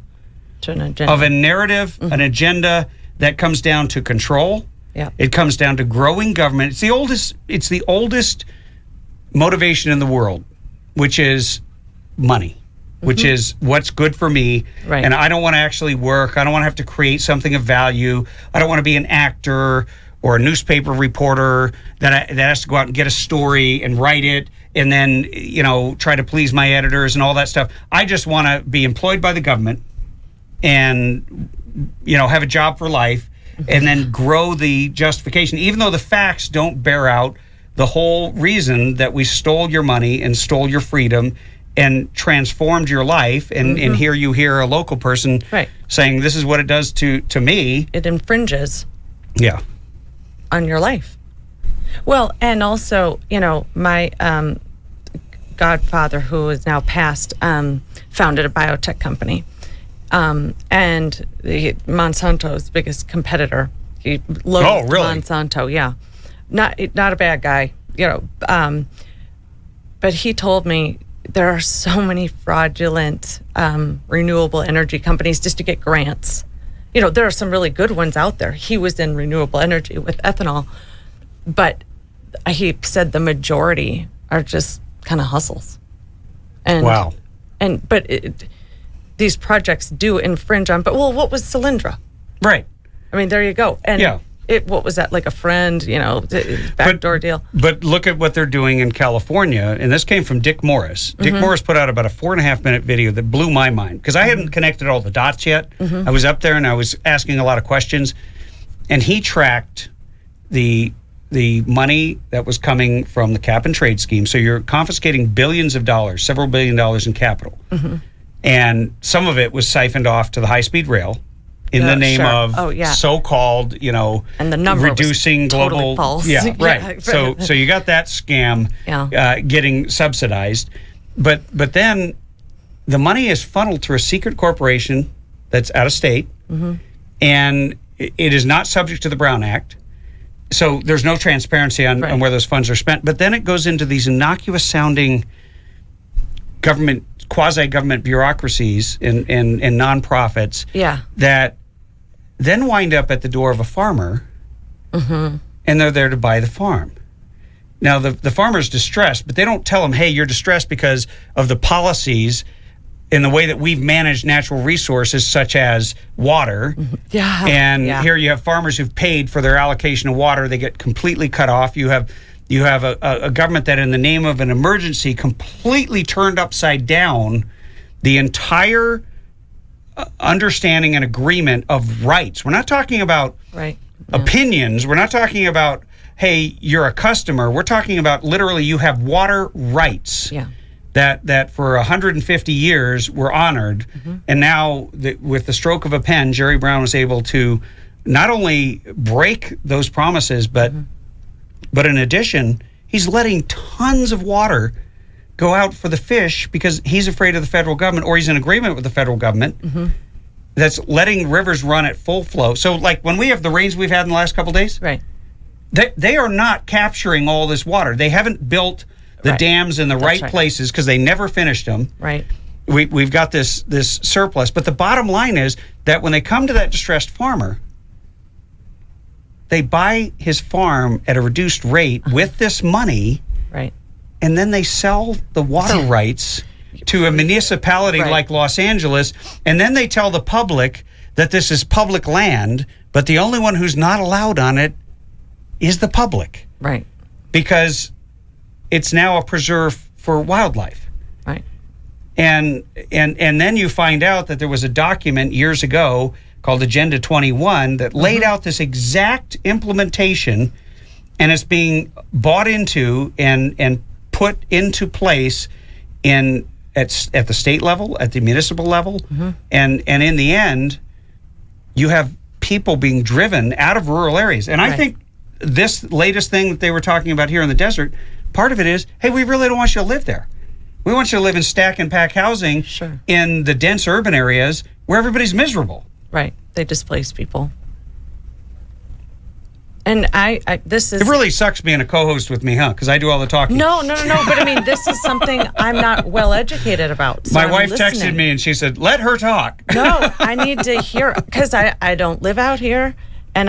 of a narrative, an agenda that comes down to control. Yeah. It comes down to growing government. It's the oldest motivation in the world, which is money, which is what's good for me. Right. And I don't want to actually work. I don't want to have to create something of value. I don't want to be an actor or a newspaper reporter that has to go out and get a story and write it and then, try to please my editors and all that stuff. I just want to be employed by the government and, have a job for life and then grow the justification, even though the facts don't bear out the whole reason that we stole your money and stole your freedom and transformed your life. And here you hear a local person saying, this is what it does to me. It infringes. Yeah. On your life. Well, and also, my godfather, who is now passed, founded a biotech company. And Monsanto's biggest competitor. He loathed Monsanto, yeah. Not a bad guy, but he told me there are so many fraudulent renewable energy companies just to get grants. there are some really good ones out there. He was in renewable energy with ethanol, but he said the majority are just kind of hustles. And, wow. But these projects do infringe on. But what was Solyndra? Right. I mean, there you go. And yeah. What was that, like a friend, backdoor deal? But look at what they're doing in California, and this came from Dick Morris. Dick Morris put out about a 4.5-minute video that blew my mind, because I hadn't connected all the dots yet. I was up there and I was asking a lot of questions, and he tracked the money that was coming from the cap and trade scheme. So you're confiscating billions of dollars, several $1 billion in capital, and some of it was siphoned off to the high-speed rail in the name of so-called, and the number reducing was global, totally false. yeah, right. So you got that scam getting subsidized, but then the money is funneled through a secret corporation that's out of state, and it is not subject to the Brown Act. So there's no transparency on where those funds are spent. But then it goes into these innocuous-sounding quasi-government bureaucracies and nonprofits that then wind up at the door of a farmer, and they're there to buy the farm. Now, the farmer's distressed, but they don't tell him, hey, you're distressed because of the policies in the way that we've managed natural resources such as water. Here you have farmers who've paid for their allocation of water. They get completely cut off. You have a government that, in the name of an emergency, completely turned upside down the entire understanding and agreement of rights. We're not talking about opinions. We're not talking about, hey, you're a customer. We're talking about literally you have water rights. That for 150 years were honored, and now with the stroke of a pen, Jerry Brown was able to not only break those promises, but in addition, he's letting tons of water go out for the fish because he's afraid of the federal government, or he's in agreement with the federal government that's letting rivers run at full flow. So, like when we have the rains we've had in the last couple of days, they are not capturing all this water. They haven't built the dams in the right places because they never finished them. We've got this surplus. But the bottom line is that when they come to that distressed farmer, they buy his farm at a reduced rate with this money, and then they sell the water rights to a municipality like Los Angeles, and then they tell the public that this is public land, but the only one who's not allowed on it is the public. Because it's now a preserve for wildlife. And then you find out that there was a document years ago called Agenda 21 that laid out this exact implementation, and it's being bought into and put into place at the state level, at the municipal level, and in the end, you have people being driven out of rural areas. And I think this latest thing that they were talking about here in the desert, part of it is, hey, we really don't want you to live there. We want you to live in stack and pack housing in the dense urban areas where everybody's miserable. They displace people. And this is... It really sucks being a co-host with me, huh? Because I do all the talking. No. But I mean, this is something I'm not well educated about. So My wife texted me and she said, let her talk. No, I need to hear, because I don't live out here. And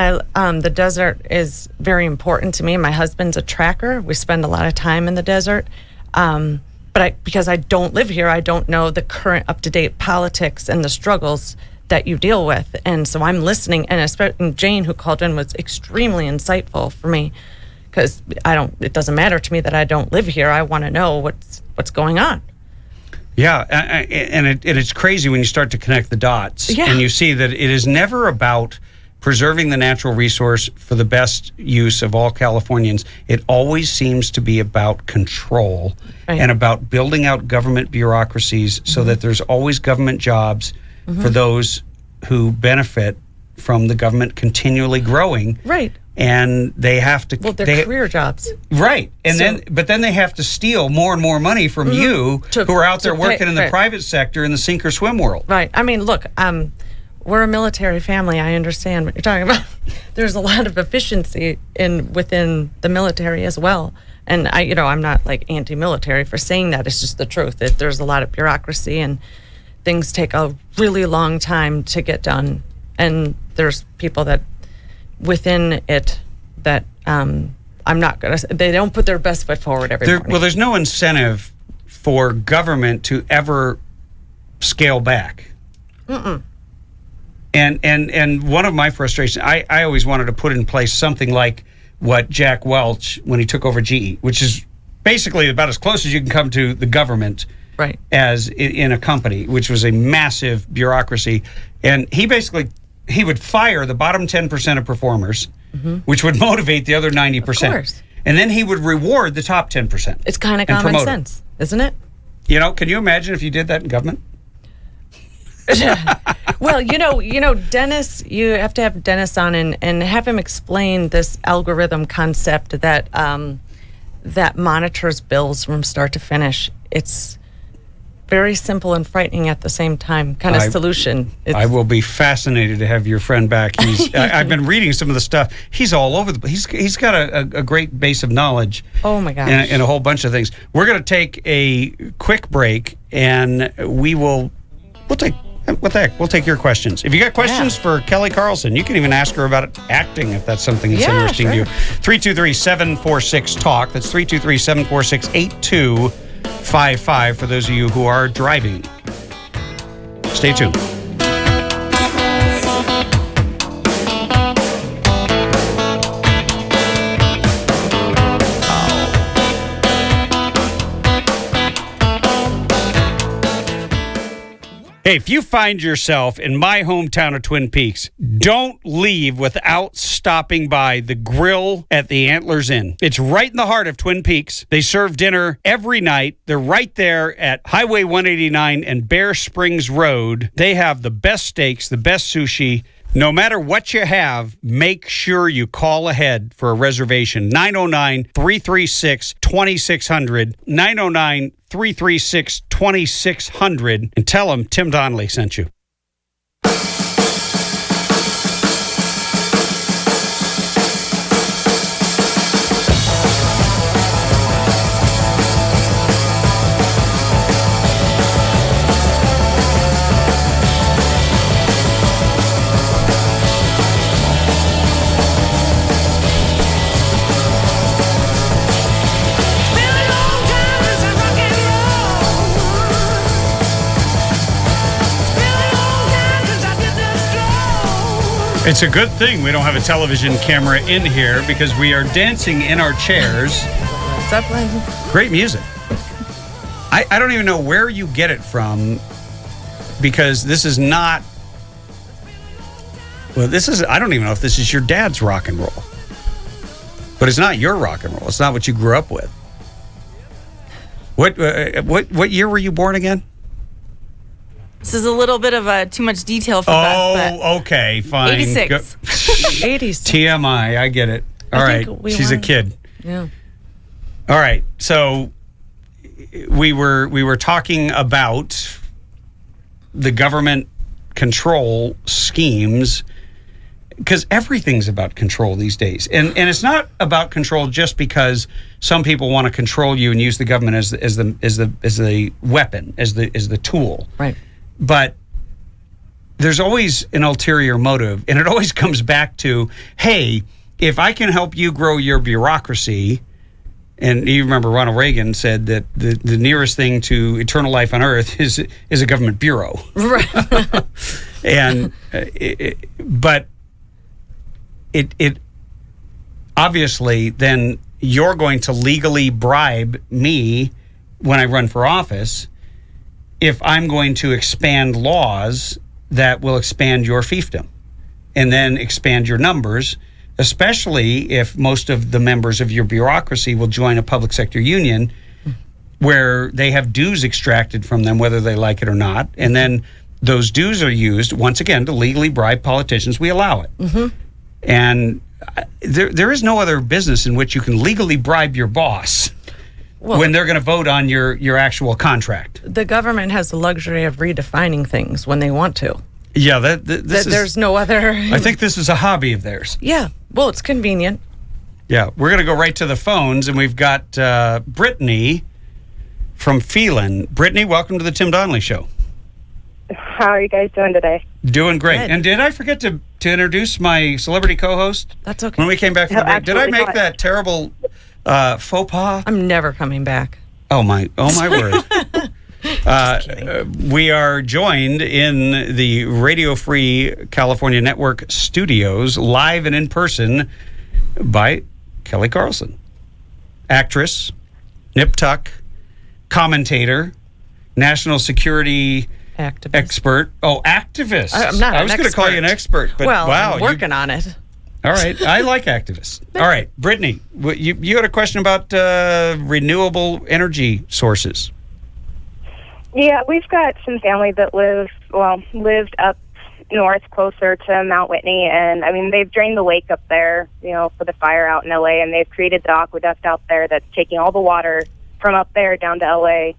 the desert is very important to me. My husband's a tracker. We spend a lot of time in the desert. But because I don't live here, I don't know the current up-to-date politics and the struggles that you deal with. And so I'm listening, and especially Jane, who called in, was extremely insightful for me, because it doesn't matter to me that I don't live here. I want to know what's going on. Yeah, and it's crazy when you start to connect the dots, and you see that it is never about preserving the natural resource for the best use of all Californians. It always seems to be about control and about building out government bureaucracies so that there's always government jobs for those who benefit from the government continually growing. And they have to... Well, they're career jobs. And but then they have to steal more and more money from you who are out there working in the private sector in the sink or swim world. I mean, look, we're a military family. I understand what you're talking about. There's a lot of efficiency within the military as well. And I'm not like anti-military for saying that. It's just the truth. That there's a lot of bureaucracy and things take a really long time to get done. and there's people that within it that I'm not going to, they don't put their best foot forward every morning. Well, there's no incentive for government to ever scale back. Mm-mm. And one of my frustrations, I always wanted to put in place something like what Jack Welch, when he took over GE, which is basically about as close as you can come to the government, right, as in a company, which was a massive bureaucracy. And he would fire the bottom 10% of performers, which would motivate the other 90%. Of course. And then he would reward the top 10%. It's kind of common sense, isn't it? Can you imagine if you did that in government? Well, Dennis, you have to have Dennis on and have him explain this algorithm concept that that monitors bills from start to finish. It's very simple and frightening at the same time kind of solution. I will be fascinated to have your friend back. I've been reading some of the stuff. He's all over he's got a great base of knowledge. Oh my gosh. And a whole bunch of things. We're going to take a quick break, and we'll take your questions. If you got questions for Kelly Carlson, you can even ask her about acting if that's something that's interesting to you. 323-746-TALK. That's 323-746-8255 for those of you who are driving. Stay tuned. Hey, if you find yourself in my hometown of Twin Peaks, don't leave without stopping by the Grill at the Antlers Inn. It's right in the heart of Twin Peaks. They serve dinner every night. They're right there at Highway 189 and Bear Springs Road. They have the best steaks, the best sushi. No matter what you have, make sure you call ahead for a reservation. 909-336-2600. 909-336-2600. And tell them Tim Donnelly sent you. It's a good thing we don't have a television camera in here because we are dancing in our chairs. Zeppelin. Great music. I don't even know where you get it from because this is not... Well, I don't even know if this is your dad's rock and roll. But it's not your rock and roll. It's not what you grew up with. What year were you born again? This is a little bit of too much detail for Beth. Oh, okay, fine. 86. 86. TMI, I get it. All right, she's a kid. Yeah. All right, so we were talking about the government control schemes because everything's about control these days, and it's not about control just because some people want to control you and use the government as the weapon, as the tool, right? But there's always an ulterior motive, and it always comes back to, hey, if I can help you grow your bureaucracy, and you remember Ronald Reagan said that the nearest thing to eternal life on earth is a government bureau. Right. And but it obviously then you're going to legally bribe me when I run for office if I'm going to expand laws that will expand your fiefdom and then expand your numbers, especially if most of the members of your bureaucracy will join a public sector union where they have dues extracted from them, whether they like it or not. And then those dues are used, once again, to legally bribe politicians. We allow it. Mm-hmm. And there is no other business in which you can legally bribe your boss when they're going to vote on your actual contract. The government has the luxury of redefining things when they want to. Yeah, there's no other... I think this is a hobby of theirs. Yeah, well, it's convenient. Yeah, we're going to go right to the phones, and we've got Brittany from Phelan. Brittany, welcome to the Tim Donnelly Show. How are you guys doing today? Doing great. Good. And did I forget to introduce my celebrity co-host? That's okay. When we came back from the break, did I absolutely make not. that terrible faux pas? I'm never coming back. Oh my word. We are joined in the Radio Free California Network studios, live and in person, by Kelly Carlson, actress, nip tuck, commentator, national security Activist. expert. Oh, activist. I'm not I an was going to call you an expert, but well, wow. I'm working on it. All right. I like activists. All right. Brittany, you had a question about renewable energy sources. Yeah, we've got some family that lived up north closer to Mount Whitney, and I mean, they've drained the lake up there, for the fire out in LA, and they've created the aqueduct out there that's taking all the water from up there down to LA.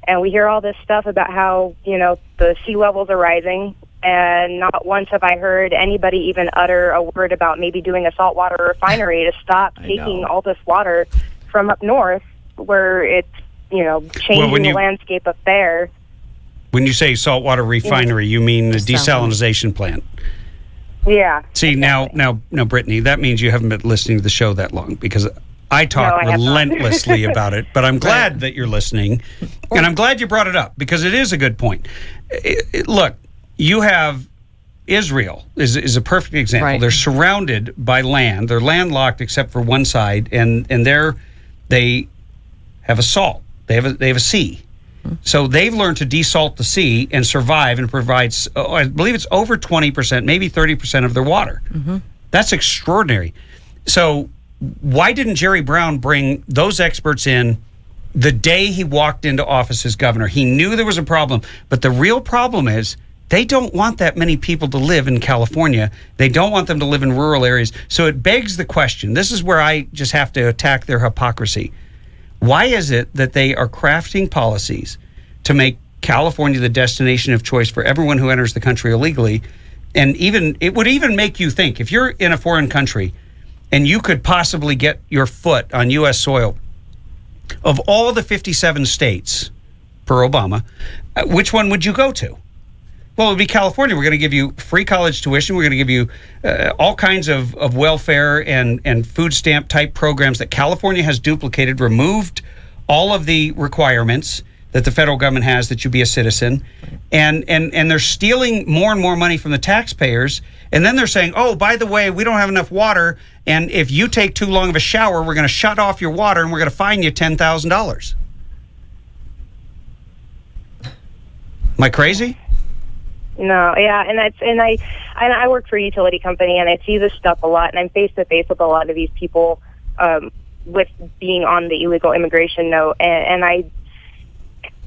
And we hear all this stuff about how, the sea levels are rising, and not once have I heard anybody even utter a word about maybe doing a saltwater refinery to stop taking all this water from up north where it's, changing the landscape up there. When you say saltwater refinery, you mean the desalinization plant. Yeah. See, now, Brittany, that means you haven't been listening to the show that long, because I talk relentlessly about it, but I'm glad that you're listening, and I'm glad you brought it up, because it is a good point. Look, you have Israel is a perfect example. Right. They're surrounded by land. They're landlocked except for one side, and they have a salt. They have a sea. So they've learned to desalt the sea and survive, and provides, I believe it's over 20%, maybe 30% of their water. Mm-hmm. That's extraordinary. So why didn't Jerry Brown bring those experts in the day he walked into office as governor? He knew there was a problem, but the real problem is they don't want that many people to live in California. They don't want them to live in rural areas. So it begs the question. This is where I just have to attack their hypocrisy. Why is it that they are crafting policies to make California the destination of choice for everyone who enters the country illegally? And it would even make you think, if you're in a foreign country and you could possibly get your foot on U.S. soil, of all the 57 states per Obama, which one would you go to? Well, it would be California. We're going to give you free college tuition. We're going to give you all kinds of welfare and food stamp type programs that California has duplicated, removed all of the requirements that the federal government has that you be a citizen. And they're stealing more and more money from the taxpayers. And then they're saying, oh, by the way, we don't have enough water. And if you take too long of a shower, we're going to shut off your water and we're going to fine you $10,000. Am I crazy? No, yeah, and I work for a utility company, and I see this stuff a lot, and I'm face to face with a lot of these people with being on the illegal immigration note, and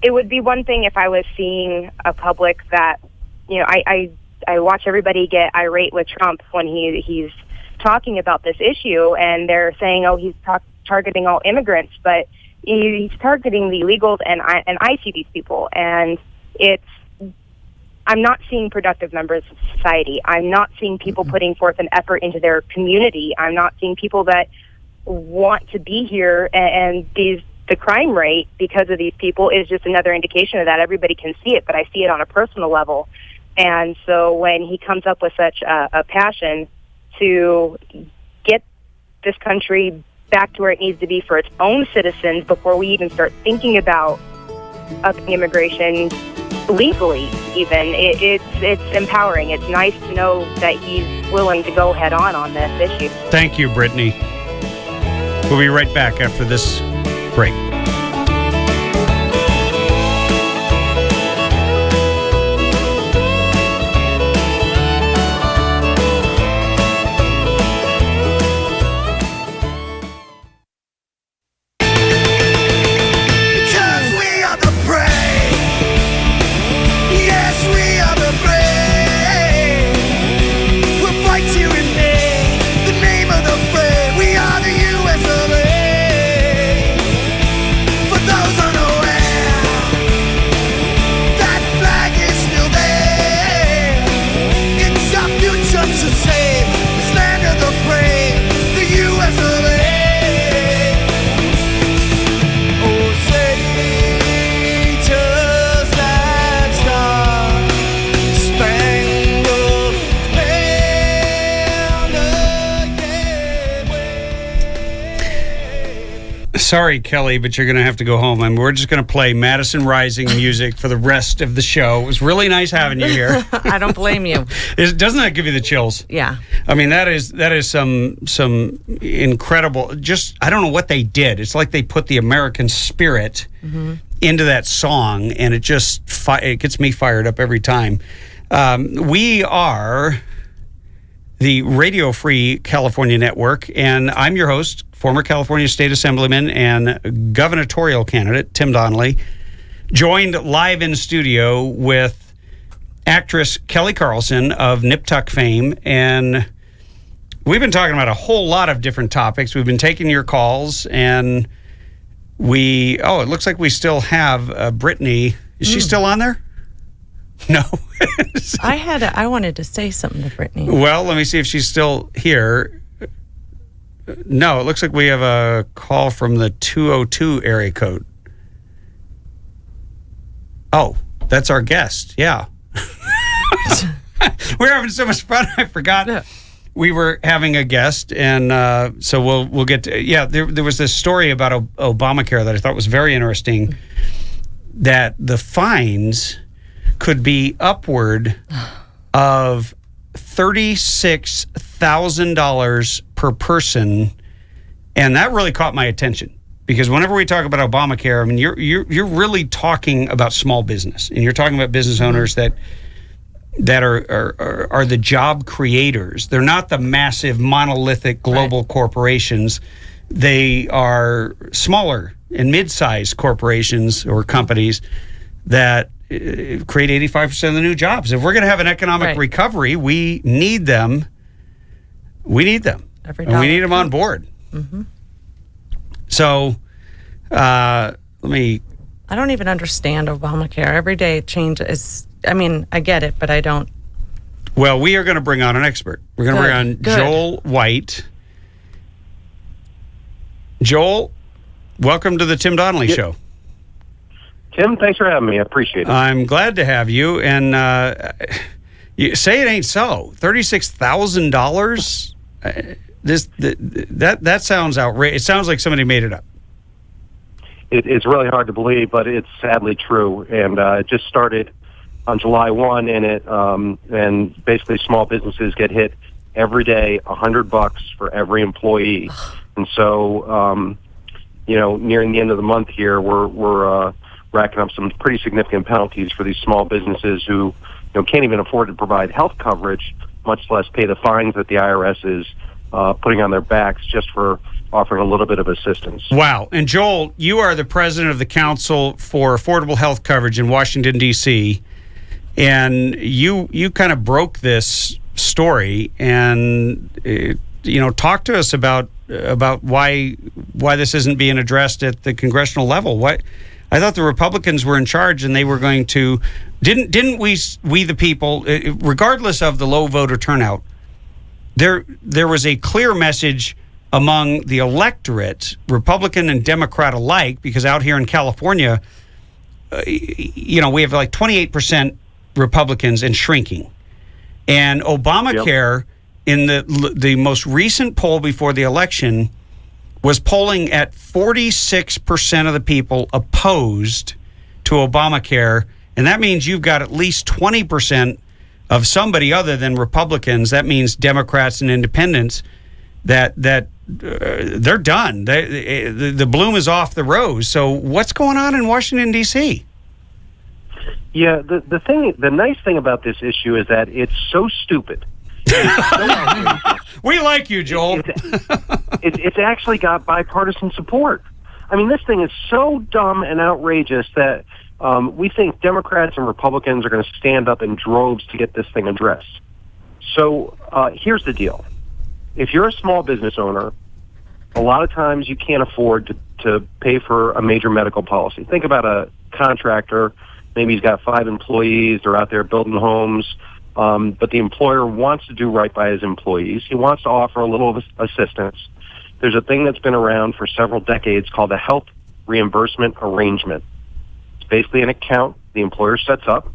it would be one thing if I was seeing a public that, I watch everybody get irate with Trump when he's talking about this issue, and they're saying, oh, he's targeting all immigrants, but he's targeting the illegals, and I see these people, and I'm not seeing productive members of society. I'm not seeing people putting forth an effort into their community. I'm not seeing people that want to be here, and the crime rate because of these people is just another indication of that. Everybody can see it, but I see it on a personal level. And so when he comes up with such a passion to get this country back to where it needs to be for its own citizens before we even start thinking about upping immigration legally, even, it's empowering. It's nice to know that he's willing to go head on this issue. Thank you, Brittany. We'll be right back after this break. Sorry, Kelly, but you're going to have to go home. And we're just going to play Madison Rising music for the rest of the show. It was really nice having you here. I don't blame you. Doesn't that give you the chills? Yeah. I mean, that is some incredible. Just I don't know what they did. It's like they put the American spirit into that song, and it just it gets me fired up every time. We are the Radio Free California Network, and I'm your host, former California State Assemblyman and gubernatorial candidate Tim Donnelly, joined live in studio with actress Kelly Carlson of Nip Tuck fame, and we've been talking about a whole lot of different topics. We've been taking your calls, and it looks like we still have Brittany. Is she still on there? No. I wanted to say something to Brittany. Well, let me see if she's still here. No, it looks like we have a call from the 202 area code. Oh, that's our guest. Yeah. We're having so much fun. I forgot we were having a guest, and so we'll get to. Yeah, there was this story about Obamacare that I thought was very interesting. That the fines could be upward of $36,000 per person, and that really caught my attention because whenever we talk about Obamacare, I mean you're really talking about small business, and you're talking about business owners that are the job creators. They're not the massive monolithic global corporations. They are smaller and mid-sized corporations or companies that create 85% of the new jobs. If we're going to have an economic recovery, we need them. We need them. And we need them on board. Mm-hmm. So, I don't even understand Obamacare. Every day it changes. I mean, I get it, but I don't. Well, we are going to bring on an expert. We're going to bring on Joel White. Joel, welcome to the Tim Donnelly Show. Tim, thanks for having me. I appreciate it. I'm glad to have you. And you say it ain't so. $36,000. That sounds outrageous. It sounds like somebody made it up. It's really hard to believe, but it's sadly true. And it just started on July 1, and basically small businesses get hit every day $100 for every employee. And so, nearing the end of the month here, we're racking up some pretty significant penalties for these small businesses who can't even afford to provide health coverage, much less pay the fines that the IRS is putting on their backs just for offering a little bit of assistance. Wow. And Joel, you are the president of the Council for Affordable Health Coverage in Washington, D.C., and you kind of broke this story and talk to us about why this isn't being addressed at the congressional level. I thought the Republicans were in charge, and they were going to. Didn't we the people, regardless of the low voter turnout, there was a clear message among the electorate, Republican and Democrat alike, because out here in California, we have like 28% Republicans and shrinking, and Obamacare in the most recent poll before the election was polling at 46% of the people opposed to Obamacare. And that means you've got at least 20% of somebody other than Republicans. That means Democrats and independents that they're done. The bloom is off the rose. So what's going on in Washington, D.C.? Yeah, the nice thing about this issue is that it's so stupid. We like you, Joel. It's actually got bipartisan support. I mean, this thing is so dumb and outrageous that we think Democrats and Republicans are going to stand up in droves to get this thing addressed. So here's the deal. If you're a small business owner, a lot of times you can't afford to pay for a major medical policy. Think about a contractor. Maybe he's got 5 employees. They're out there building homes. But the employer wants to do right by his employees. He wants to offer a little assistance. There's a thing that's been around for several decades called a health reimbursement arrangement. It's basically an account the employer sets up.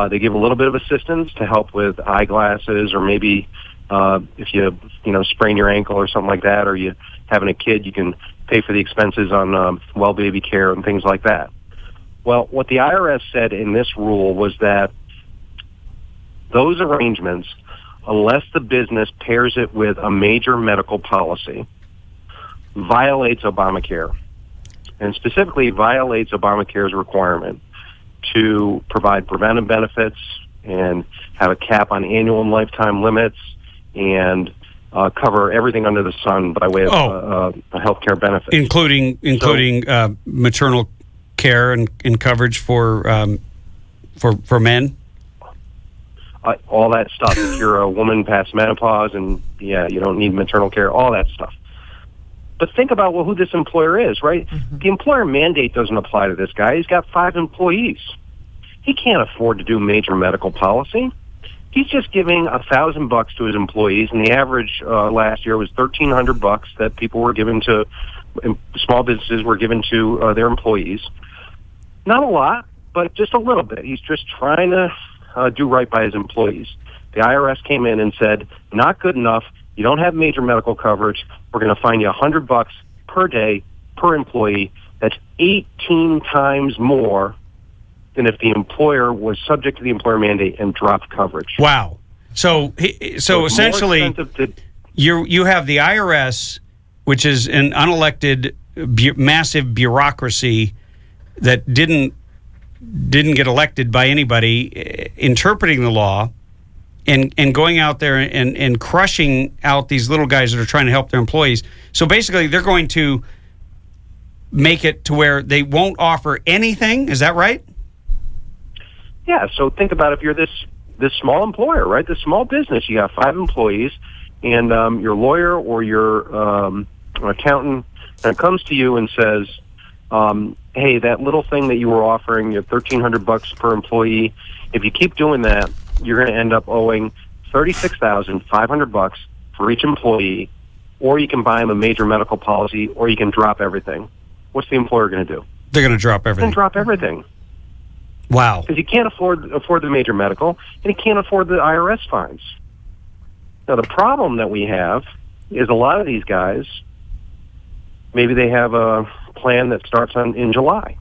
They give a little bit of assistance to help with eyeglasses or maybe if you sprain your ankle or something like that, or you having a kid, you can pay for the expenses on well baby care and things like that. Well, what the IRS said in this rule was that those arrangements, unless the business pairs it with a major medical policy, violates Obamacare, and specifically violates Obamacare's requirement to provide preventive benefits and have a cap on annual and lifetime limits and cover everything under the sun by way of health care benefits. Including maternal care and coverage for men? All that stuff. If you're a woman past menopause and, you don't need maternal care, all that stuff. But think about who this employer is, right? Mm-hmm. The employer mandate doesn't apply to this guy. He's got 5 employees. He can't afford to do major medical policy. He's just giving $1,000 to his employees, and the average last year was $1,300 that people were given to small businesses were given to their employees. Not a lot, but just a little bit. He's just trying to do right by his employees. The IRS came in and said, not good enough. You don't have major medical coverage. We're going to fine you $100 per day per employee. That's 18 times more than if the employer was subject to the employer mandate and dropped coverage. Wow. So essentially, you have the IRS, which is an unelected, massive bureaucracy that didn't get elected by anybody, interpreting the law and going out there and crushing out these little guys that are trying to help their employees. So basically, they're going to make it to where they won't offer anything. Is that right? Yeah. So think about if you're this small employer, right? This small business, you got 5 employees, and your lawyer or your accountant comes to you and says, hey, that little thing that you were offering, your $1,300 per employee, if you keep doing that, you're going to end up owing $36,500 for each employee, or you can buy them a major medical policy, or you can drop everything. What's the employer going to do? They're going to drop everything. They're going to drop everything. Wow. Because he can't afford the major medical, and he can't afford the IRS fines. Now, the problem that we have is a lot of these guys, maybe they have a plan that starts in July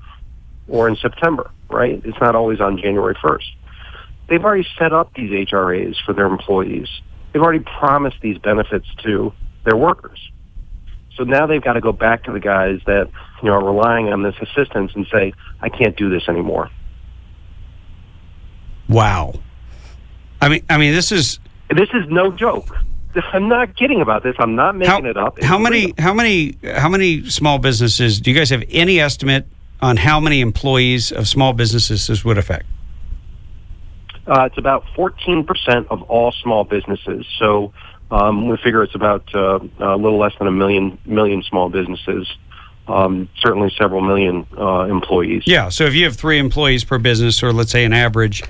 or in September, right? It's not always on January 1st. They've already set up these HRAs for their employees. They've already promised these benefits to their workers. So now they've got to go back to the guys that are relying on this assistance and say, I can't do this anymore. Wow. I mean, this is no joke. I'm not kidding about this. I'm not making it up. How many small businesses, do you guys have any estimate on how many employees of small businesses this would affect? It's about 14% of all small businesses. So we figure it's about a little less than a million small businesses. Certainly several million employees. Yeah. So if you have 3 employees per business, or let's say an average,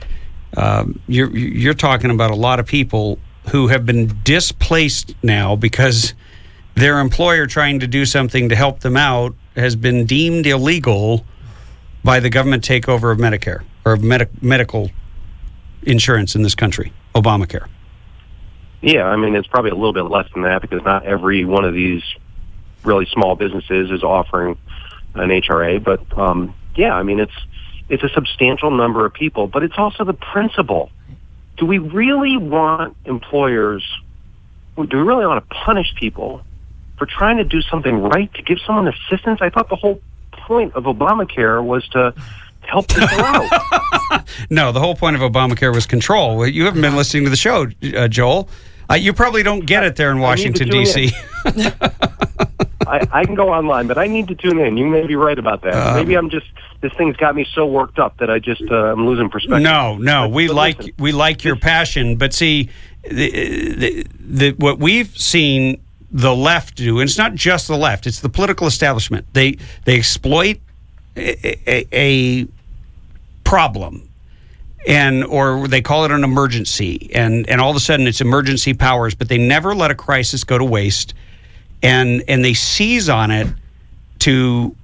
you're talking about a lot of people who have been displaced now because their employer trying to do something to help them out has been deemed illegal by the government takeover of Medicare or medical insurance in this country, Obamacare. Yeah, I mean, it's probably a little bit less than that because not every one of these really small businesses is offering an HRA. But, yeah, I mean, it's a substantial number of people, but it's also the principle. Do we really want employers, do we really want to punish people for trying to do something right, to give someone assistance? I thought the whole point of Obamacare was to help people out. No, the whole point of Obamacare was control. You haven't been listening to the show, Joel. You probably don't get it there in Washington, D.C. I can go online, but I need to tune in. You may be right about that. Maybe this thing's got me so worked up that I'm losing perspective. No, we like your passion, but see, what we've seen the left do, and it's not just the left; it's the political establishment. They exploit a problem, or they call it an emergency, and all of a sudden it's emergency powers, but they never let a crisis go to waste. And they seize on it to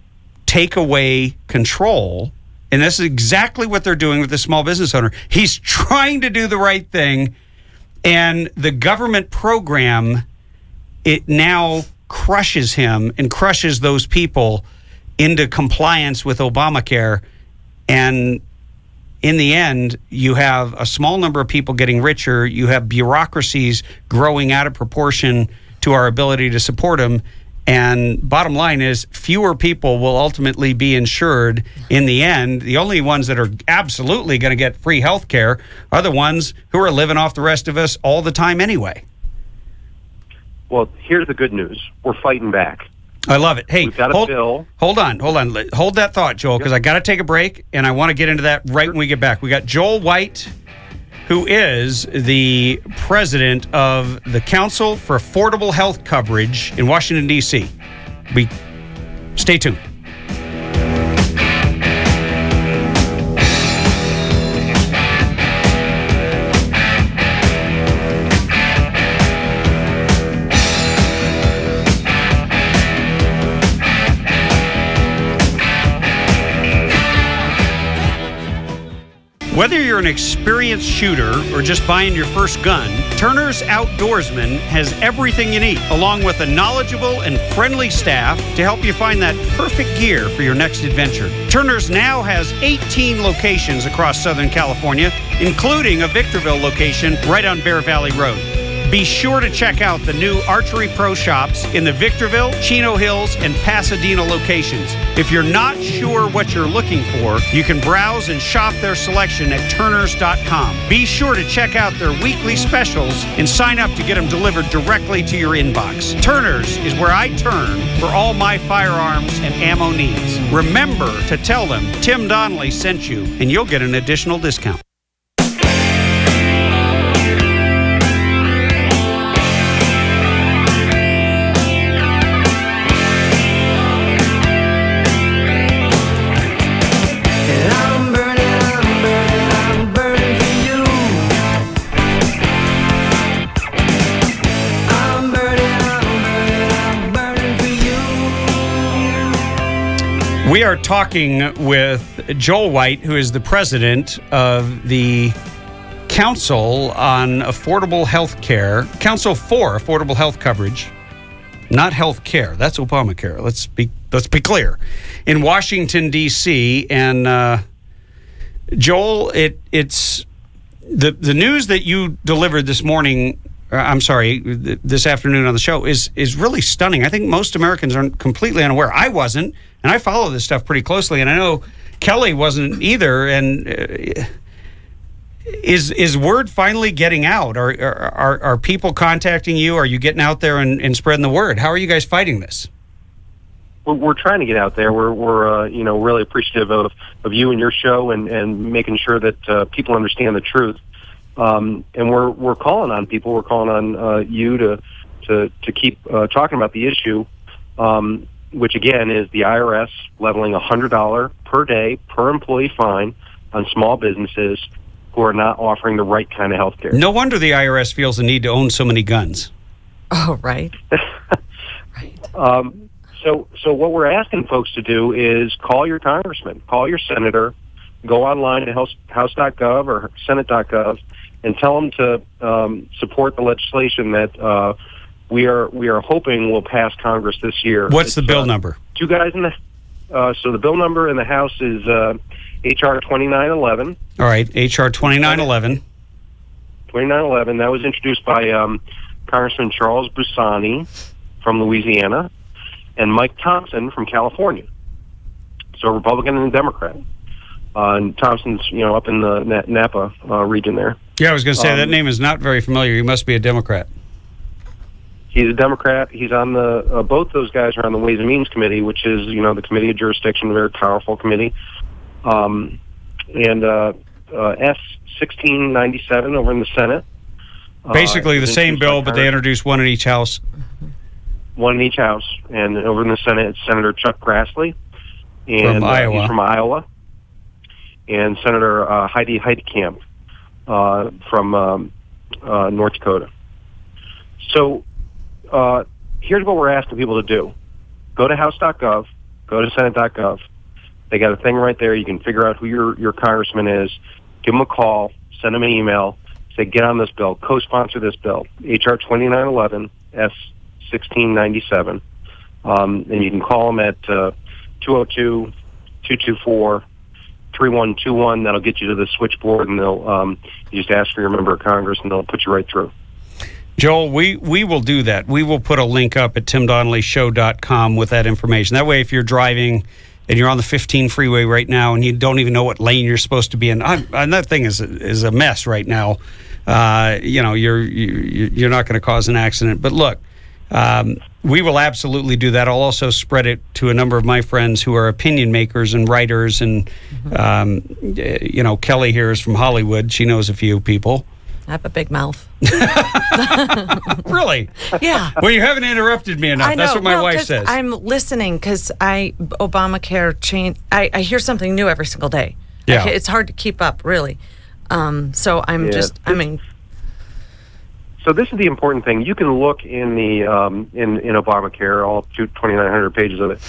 take away control. And this is exactly what they're doing with the small business owner. He's trying to do the right thing, And the government program, it now crushes him and crushes those people into compliance with Obamacare. And in the end, you have a small number of people getting richer. You have bureaucracies growing out of proportion to our ability to support them. And bottom line is, fewer people will ultimately be insured in the end. The only ones that are absolutely going to get free health care are the ones who are living off the rest of us all the time anyway. Well, here's the good news. We're fighting back. I love it. Hey, we've got a bill. Hold on. Hold that thought, Joel, because I got to take a break, and I want to get into that right when we get back. We got Joel White, who is the president of the Council for Affordable Health Coverage in Washington, D.C. Stay tuned. Whether you're an experienced shooter or just buying your first gun, Turner's Outdoorsman has everything you need, along with a knowledgeable and friendly staff to help you find that perfect gear for your next adventure. Turner's now has 18 locations across Southern California, including a Victorville location right on Bear Valley Road. Be sure to check out the new Archery Pro shops in the Victorville, Chino Hills, and Pasadena locations. If you're not sure what you're looking for, you can browse and shop their selection at turners.com. Be sure to check out their weekly specials and sign up to get them delivered directly to your inbox. Turner's is where I turn for all my firearms and ammo needs. Remember to tell them Tim Donnelly sent you, and you'll get an additional discount. We are talking with Joel White, who is the president of the Council on Affordable Health Care, Council for Affordable Health Coverage, not health care. That's Obamacare. Let's be clear. In Washington, D.C., and Joel, it's the news that you delivered this morning. This afternoon on the show is really stunning. I think most Americans aren't completely unaware. I wasn't, and I follow this stuff pretty closely, and I know Kelly wasn't either. And is word finally getting out? Are people contacting you? Are you getting out there and spreading the word? How are you guys fighting this? We're trying to get out there. We're really appreciative of you and your show and making sure that people understand the truth. And we're calling on people. We're calling on you to keep talking about the issue, which again is the IRS leveling $100 per day per employee fine on small businesses who are not offering the right kind of health care. No wonder the IRS feels the need to own so many guns. Oh, right. Right. So what we're asking folks to do is call your congressman, call your senator, go online to house.gov or senate.gov, and tell them to support the legislation that we are hoping will pass Congress this year. What's the bill number? Two guys in the so the bill number in the House is H.R. 2911. All right, H.R. 2911. 2911. That was introduced by Congressman Charles Busani from Louisiana and Mike Thompson from California. So a Republican and a Democrat. And Thompson's, up in the Napa region there. Yeah, I was going to say that name is not very familiar. He must be a Democrat. He's a Democrat. He's on the both those guys are on the Ways and Means Committee, which is the Committee of Jurisdiction, a very powerful committee. And S 1697 over in the Senate. Basically the same bill, but they introduced one in each house. One in each house, and over in the Senate, it's Senator Chuck Grassley, and from Iowa. He's from Iowa. And Senator Heidi Heitkamp from North Dakota. So here's what we're asking people to do. Go to house.gov, go to senate.gov. They got a thing right there. You can figure out who your congressman is. Give them a call, send them an email, say, get on this bill, co-sponsor this bill, H.R. 2911, S1697. And you can call them at 202-224-3121. That'll get you to the switchboard, and they'll you just ask for your member of Congress, and they'll put you right through. Joel, we will do that. We will put a link up at timdonnellyshow.com with that information. That way, if you're driving and you're on the 15 freeway right now and you don't even know what lane you're supposed to be in, and that thing is a mess right now. You're not going to cause an accident. But look, we will absolutely do that. I'll also spread it to a number of my friends who are opinion makers and writers. And, Kelly here is from Hollywood. She knows a few people. I have a big mouth. Really? Yeah. Well, you haven't interrupted me enough. I know. That's what my wife says. I'm listening because Obamacare change. I hear something new every single day. Yeah. It's hard to keep up, really. So I'm So this is the important thing. You can look in the in Obamacare, all 2,900 pages of it.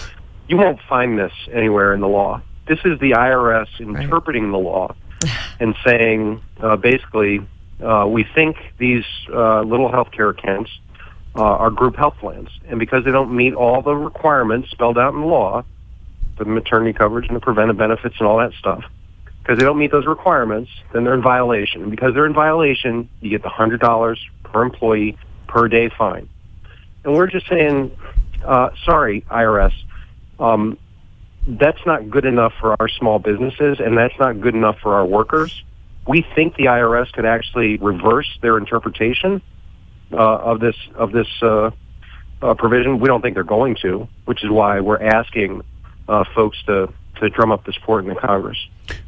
You won't find this anywhere in the law. This is the IRS interpreting the law and saying, basically, we think these little healthcare accounts are group health plans, and because they don't meet all the requirements spelled out in the law for the maternity coverage and the preventive benefits and all that stuff, because they don't meet those requirements, then they're in violation. And because they're in violation, you get the $100 per employee per day fine. And we're just saying, sorry, IRS, that's not good enough for our small businesses, and that's not good enough for our workers. We think the IRS could actually reverse their interpretation of this provision. We don't think they're going to, which is why we're asking folks to drum up the support in the Congress.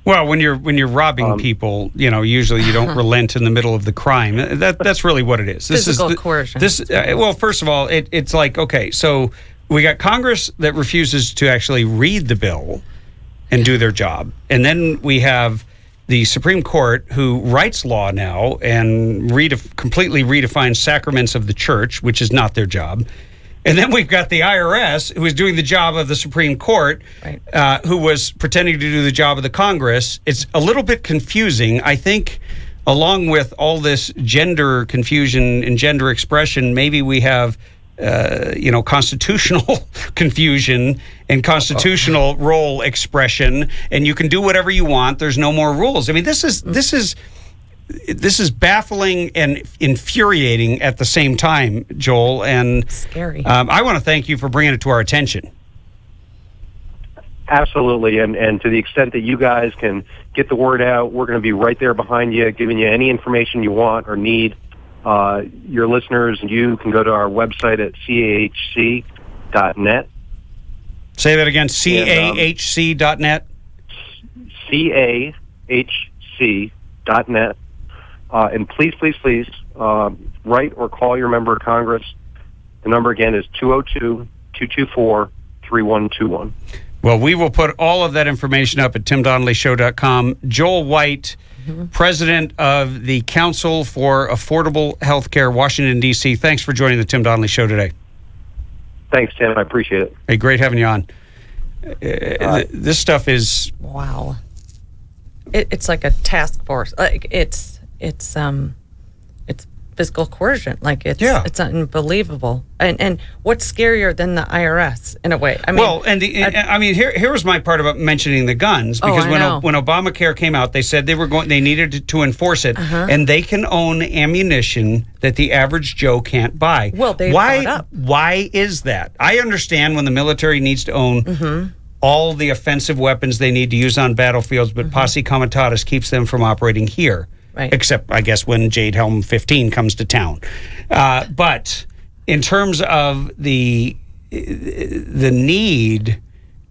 Well, when you're robbing people, usually you don't relent in the middle of the crime. That's really what it is. Physical coercion. Well, first of all, it's like, okay, so we got Congress that refuses to actually read the bill and do their job, and then we have the Supreme Court, who writes law now and completely redefines sacraments of the church, which is not their job. And then we've got the IRS, who is doing the job of the Supreme Court, who was pretending to do the job of the Congress. It's a little bit confusing. I think, along with all this gender confusion and gender expression, maybe we have constitutional confusion and constitutional role expression, and you can do whatever you want. There's no more rules. I mean, this is baffling and infuriating at the same time, Joel. And scary. I want to thank you for bringing it to our attention. Absolutely, and to the extent that you guys can get the word out, we're going to be right there behind you, giving you any information you want or need. Your listeners, you can go to our website at cahc.net. Say that again, cahc.net? cahc.net. And please, write or call your member of Congress. The number again is 202-224-3121. Well, we will put all of that information up at timdonnellyshow.com. Joel White, president of the Council for Affordable Healthcare, Washington, D.C. Thanks for joining the Tim Donnelly Show today. Thanks, Tim. I appreciate it. Hey, great having you on. This stuff is... Wow. It's like a task force. Like it's physical coercion. Like it's unbelievable. And what's scarier than the IRS in a way? I mean, here's my part about mentioning the guns, because when Obamacare came out, they said they needed to enforce it, and they can own ammunition that the average Joe can't buy. Well, why is that? I understand when the military needs to own all the offensive weapons they need to use on battlefields, but posse comitatus keeps them from operating here. Right. Except, I guess, when Jade Helm 15 comes to town. But in terms of the need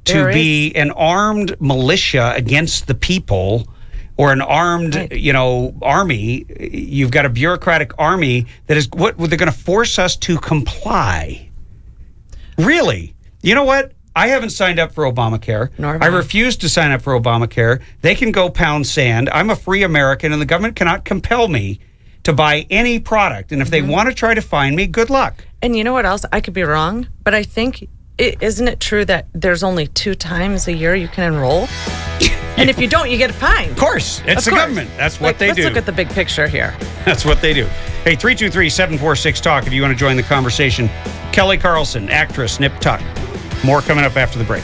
to be an armed militia against the people, or an armed, army, you've got a bureaucratic army that is what they're going to force us to comply. Really? You know what? I haven't signed up for Obamacare. I refuse to sign up for Obamacare. They can go pound sand. I'm a free American, and the government cannot compel me to buy any product. And if they want to try to find me, good luck. And you know what else? I could be wrong, but I think, isn't it true that there's only 2 times a year you can enroll? And if you don't, you get fined. Of course. It's the government. That's what they do. Let's look at the big picture here. That's what they do. Hey, 323-746-TALK if you want to join the conversation. Kelly Carlson, actress, Nip Tuck. More coming up after the break.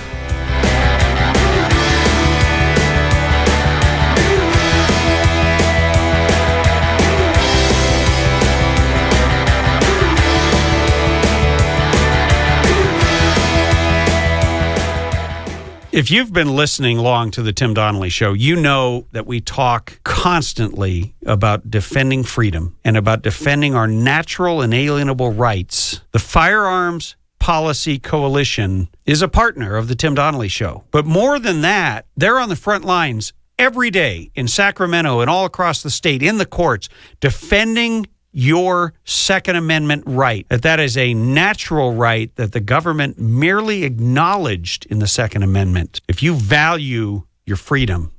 If you've been listening long to the Tim Donnelly Show, you know that we talk constantly about defending freedom and about defending our natural inalienable rights. The Firearms Policy Coalition is a partner of the Tim Donnelly Show. But more than that, they're on the front lines every day in Sacramento and all across the state, in the courts, defending your Second Amendment right. That is a natural right that the government merely acknowledged in the Second Amendment. If you value your freedom,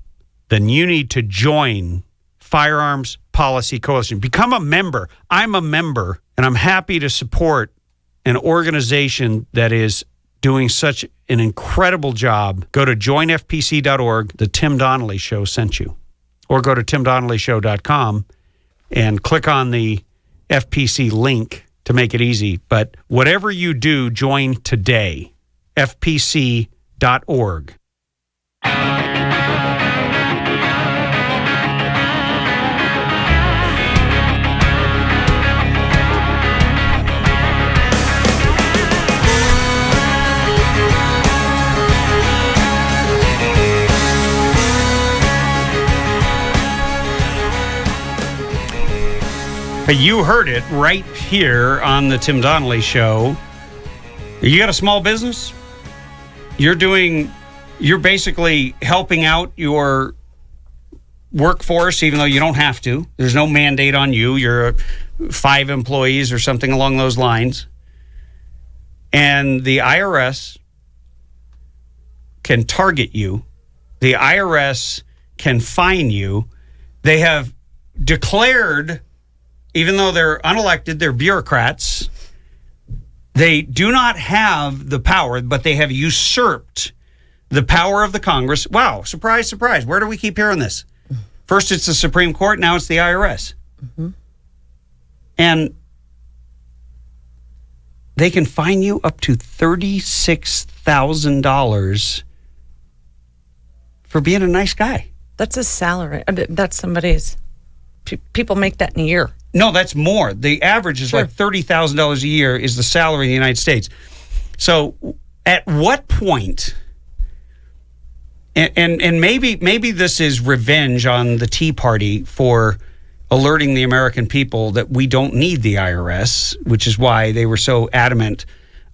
then you need to join Firearms Policy Coalition. Become a member. I'm a member, and I'm happy to support an organization that is doing such an incredible job. Go to joinfpc.org. The Tim Donnelly Show sent you. Or go to timdonnellyshow.com and click on the FPC link to make it easy. But whatever you do, join today. FPC.org. You heard it right here on the Tim Donnelly Show. You got a small business? You're basically helping out your workforce, even though you don't have to. There's no mandate on you. You're 5 employees or something along those lines. And the IRS can target you. The IRS can fine you. They have declared, even though they're unelected, they're bureaucrats, they do not have the power, but they have usurped the power of the Congress. Wow, surprise, surprise. Where do we keep hearing this? First it's the Supreme Court, now it's the IRS. Mm-hmm. And they can fine you up to $36,000 for being a nice guy. That's a salary. That's somebody's. People make that in a year. No, that's more. The average is like $30,000 a year is the salary in the United States. So at what point, and maybe this is revenge on the Tea Party for alerting the American people that we don't need the IRS, which is why they were so adamant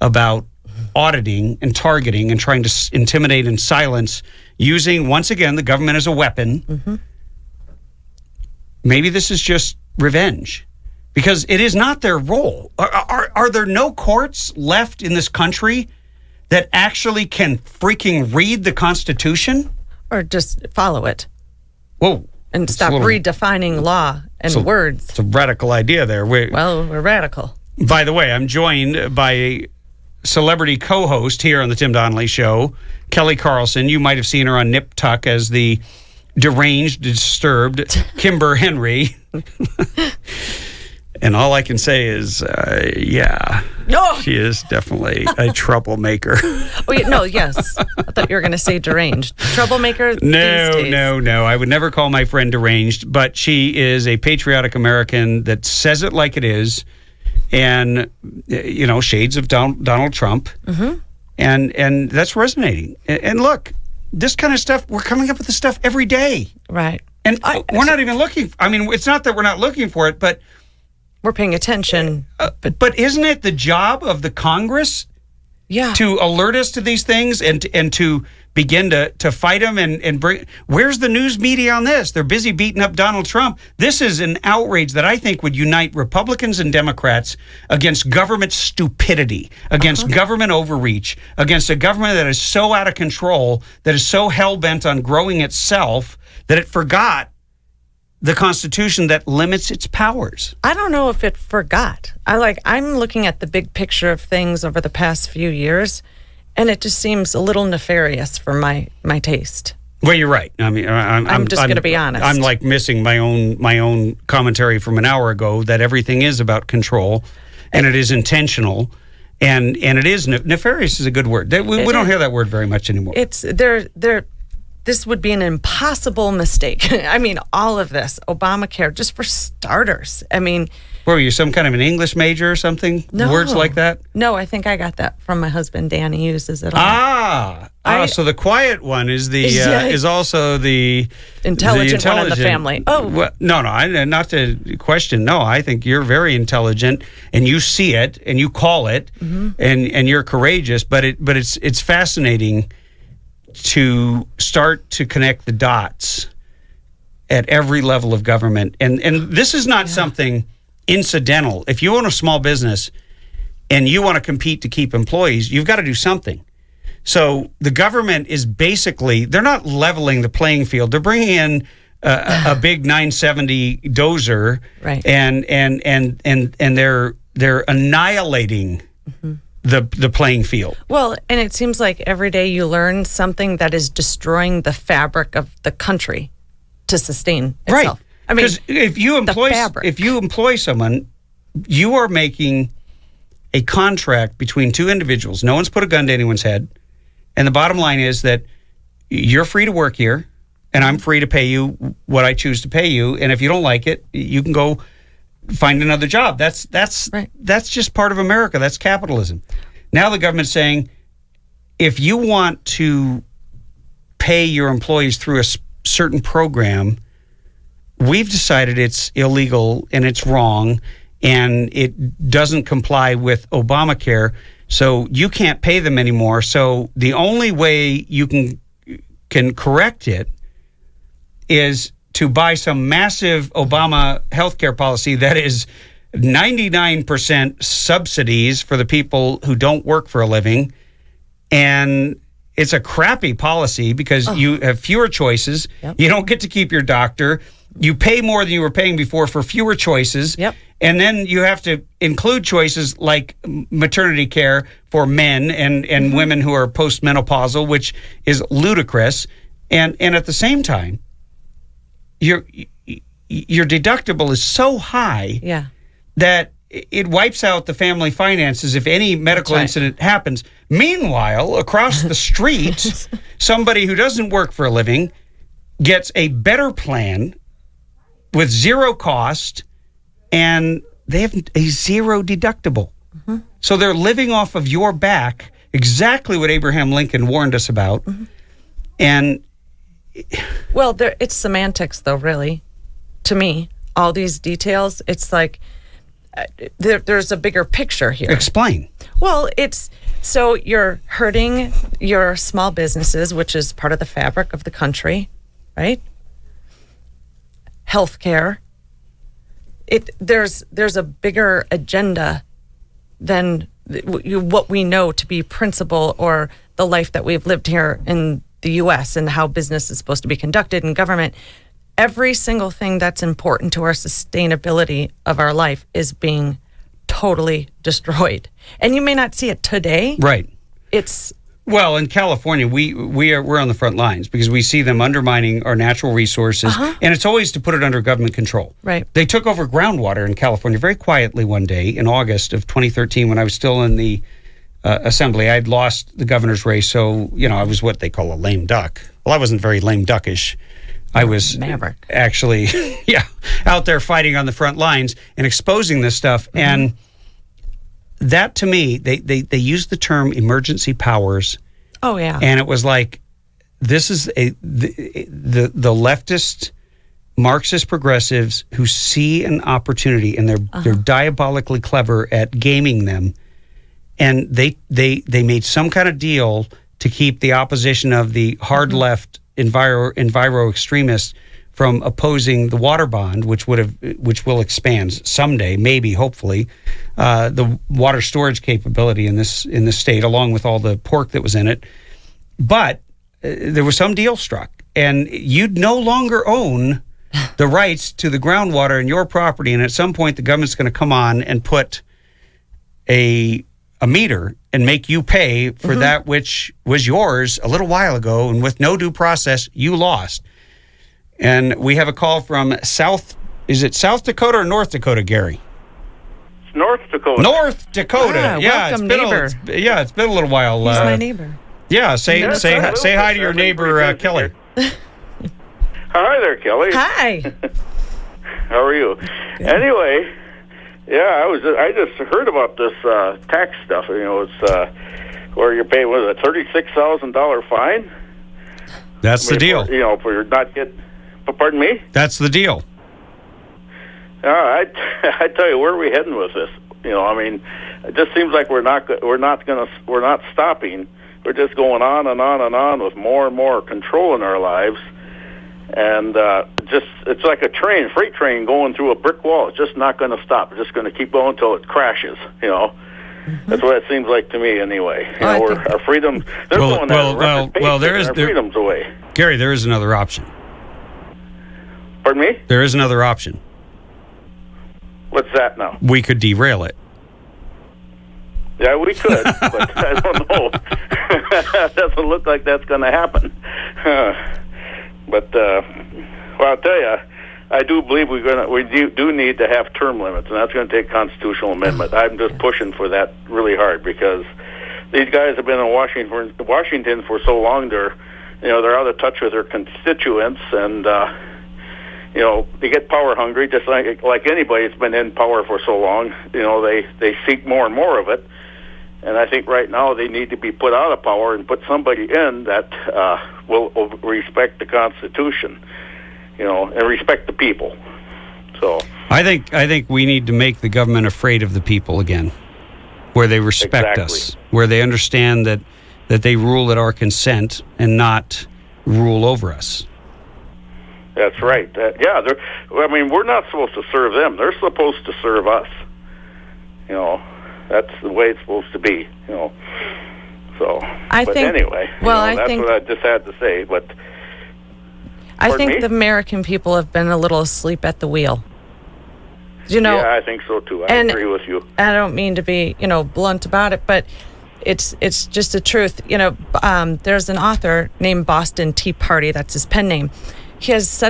about auditing and targeting and trying to intimidate and silence, using, once again, the government as a weapon. Mm-hmm. Maybe this is just revenge, because it is not their role. Are there no courts left in this country that actually can freaking read the Constitution? Or just follow it. Whoa. And stop redefining law and words. It's a radical idea there. We're radical. By the way, I'm joined by a celebrity co-host here on the Tim Donnelly Show, Kelly Carlson. You might have seen her on Nip Tuck as the deranged, disturbed Kimber Henry. And all I can say is, she is definitely a troublemaker. Yes. I thought you were going to say deranged. Troublemaker? No. I would never call my friend deranged, but she is a patriotic American that says it like it is, and, shades of Donald Trump. Mm-hmm. And that's resonating. And look, this kind of stuff, we're coming up with this stuff every day. Right. And we're not even looking. It's not that we're not looking for it, but we're paying attention. But isn't it the job of the Congress to alert us to these things and to begin to fight them and bring? Where's the news media on this? They're busy beating up Donald Trump. This is an outrage that I think would unite Republicans and Democrats against government stupidity, against government overreach, against a government that is so out of control, that is so hell-bent on growing itself that it forgot the Constitution that limits its powers. I don't know if it forgot. I'm looking at the big picture of things over the past few years, and it just seems a little nefarious for my taste. Well, you're right. I mean, I'm just going to be honest. I'm like missing my own commentary from an hour ago that everything is about control, and it is intentional, and it is nefarious is a good word. We don't hear that word very much anymore. It's this would be an impossible mistake. I mean, all of this, Obamacare, just for starters. I mean, were you some kind of an English major or something? No. Words like that? No, I think I got that from my husband, Dan. He uses it all. So the quiet one is is also the intelligent one in the family. Oh, well, no, not to question. No, I think you're very intelligent, and you see it, and you call it, and you're courageous. But it's fascinating to start to connect the dots at every level of government, and this is not something incidental. If you own a small business and you want to compete to keep employees, you've got to do something. So the government is basically, they're not leveling the playing field. They're bringing in a big 970 dozer, right? And they're annihilating the playing field. Well, and it seems like every day you learn something that is destroying the fabric of the country to sustain itself. Right. I mean, because if you employ someone, you are making a contract between two individuals. No one's put a gun to anyone's head. And the bottom line is that you're free to work here, and I'm free to pay you what I choose to pay you. And if you don't like it, you can go find another job. That's right. That's just part of America. That's capitalism. Now the government's saying, if you want to pay your employees through a certain program, we've decided it's illegal and it's wrong and it doesn't comply with Obamacare, so you can't pay them anymore. So the only way you can correct it is to buy some massive Obama healthcare policy that is 99% subsidies for the people who don't work for a living. And it's a crappy policy because you have fewer choices. Yep. You don't get to keep your doctor. You pay more than you were paying before for fewer choices. Yep. And then you have to include choices like maternity care for men and women who are postmenopausal, which is ludicrous. And at the same time, your deductible is so high that it wipes out the family finances if any medical incident happens. Meanwhile, across the street, somebody who doesn't work for a living gets a better plan with zero cost, and they have a zero deductible. So they're living off of your back, exactly what Abraham Lincoln warned us about. And well, it's semantics, though, really, to me. All these details, it's like there's a bigger picture here. Explain. Well, so you're hurting your small businesses, which is part of the fabric of the country, right? Healthcare. There's a bigger agenda than what we know to be principle or the life that we've lived here in the U.S. and how business is supposed to be conducted in government. Every single thing that's important to our sustainability of our life is being totally destroyed. And you may not see it today. Right. Well, in California, we're on the front lines because we see them undermining our natural resources, and it's always to put it under government control. Right. They took over groundwater in California very quietly one day in August of 2013 when I was still in the assembly. I had lost the governor's race, so I was what they call a lame duck. Well, I wasn't very lame duckish. I was Maverick. Actually, out there fighting on the front lines and exposing this stuff. And that, to me, they used the term emergency powers. Oh, yeah. And it was like, this is the leftist Marxist progressives who see an opportunity, and they're diabolically clever at gaming them. And they made some kind of deal to keep the opposition of the hard left enviro extremists from opposing the water bond, which will expand someday, maybe, hopefully, the water storage capability in this state, along with all the pork that was in it. But there was some deal struck, and you'd no longer own the rights to the groundwater in your property. And at some point, the government's going to come on and put a meter and make you pay for that which was yours a little while ago, and with no due process, you lost. And we have a call from is it South Dakota or North Dakota, Gary? It's North Dakota. North Dakota. Ah, welcome, neighbor. It's been a little while. He's my neighbor. Yeah, say hi to your neighbor, Kelly. Hi there, Kelly. Hi. How are you? Good. Anyway, I just heard about this tax stuff. It's where you're paying a $36,000 fine. That's the deal. For your not getting. Pardon me? That's the deal. I tell you, where are we heading with this? It just seems like we're not stopping. We're just going on and on and on with more and more control in our lives, and it's like a freight train going through a brick wall. It's just not going to stop. It's just going to keep going until it crashes. That's what it seems like to me, anyway. Our freedom. Their freedom's away. Gary, there is another option. Pardon me? There is another option. What's that now? We could derail it. Yeah, we could, but I don't know. It doesn't look like that's going to happen. I'll tell you, I do believe we do need to have term limits, and that's going to take constitutional amendment. I'm just pushing for that really hard because these guys have been in Washington for so long. They're out of touch with their constituents, and they get power hungry, just like anybody that's been in power for so long. They seek more and more of it. And I think right now they need to be put out of power and put somebody in that will respect the Constitution, and respect the people. So I think we need to make the government afraid of the people again, where they respect us, where they understand that they rule at our consent and not rule over us. That's right. We're not supposed to serve them. They're supposed to serve us. That's the way it's supposed to be. So. Anyway, that's what I just had to say. But I think the American people have been a little asleep at the wheel. Yeah, I think so too. I agree with you. I don't mean to be, blunt about it, but it's just the truth. There's an author named Boston Tea Party. That's his pen name. He has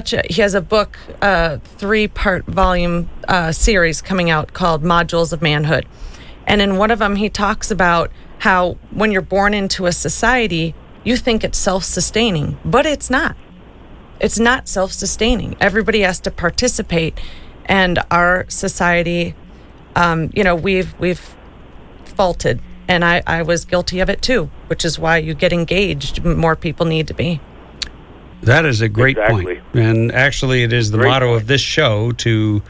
a book, 3-part volume series coming out called Modules of Manhood. And in one of them, he talks about how when you're born into a society, you think it's self-sustaining, but it's not. It's not self-sustaining. Everybody has to participate. And our society, we've faulted. And I was guilty of it too, which is why you get engaged. More people need to be. That is a great point. And actually, it is the motto of this show to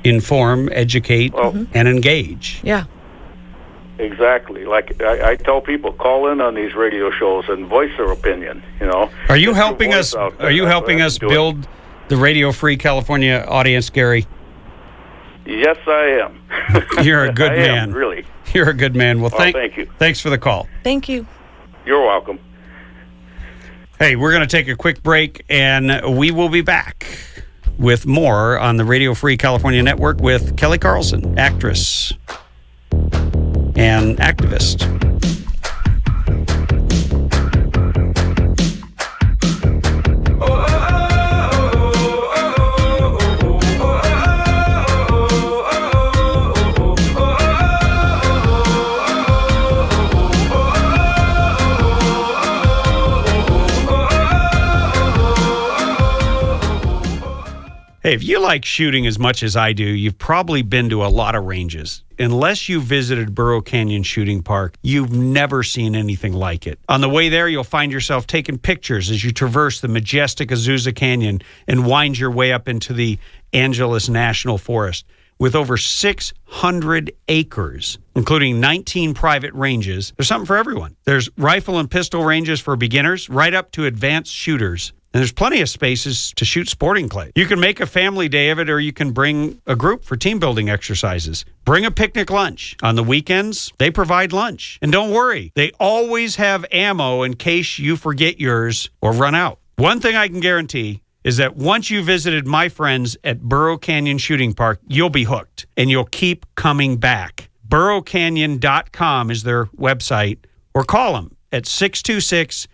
inform, educate, and engage. Yeah. Exactly. Like I tell people, call in on these radio shows and voice their opinion. Are you helping us? Are you helping us build the Radio Free California audience, Gary? Yes, I am. You're a good man. Am, really. You're a good man. Well, thank you. Thanks for the call. Thank you. You're welcome. Hey, we're going to take a quick break, and we will be back with more on the Radio Free California Network with Kelly Carlson, actress and activist. Hey, if you like shooting as much as I do, you've probably been to a lot of ranges. Unless you visited Burro Canyon Shooting Park, you've never seen anything like it. On the way there, you'll find yourself taking pictures as you traverse the majestic Azusa Canyon and wind your way up into the Angeles National Forest. With over 600 acres, including 19 private ranges, there's something for everyone. There's rifle and pistol ranges for beginners, right up to advanced shooters. And there's plenty of spaces to shoot sporting clay. You can make a family day of it, or you can bring a group for team building exercises. Bring a picnic lunch. On the weekends, they provide lunch. And don't worry, they always have ammo in case you forget yours or run out. One thing I can guarantee is that once you visited my friends at Burro Canyon Shooting Park, you'll be hooked and you'll keep coming back. burrowcanyon.com is their website, or call them at 626-910-1344.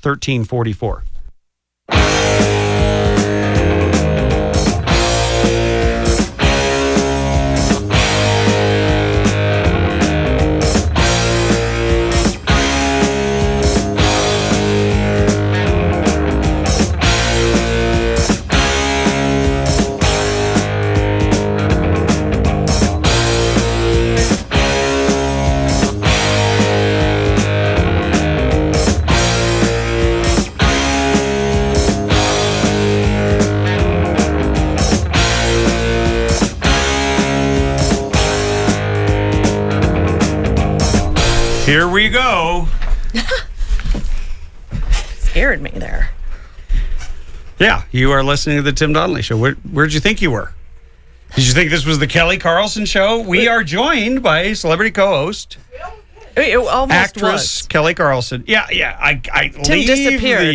626-910-1344. Here we go. Scared me there. Yeah, you are listening to the Tim Donnelly Show. Where'd you think you were? Did you think this was the Kelly Carlson Show? We are joined by celebrity co-host, It almost actress was. Kelly Carlson. Yeah. I Tim leave disappeared.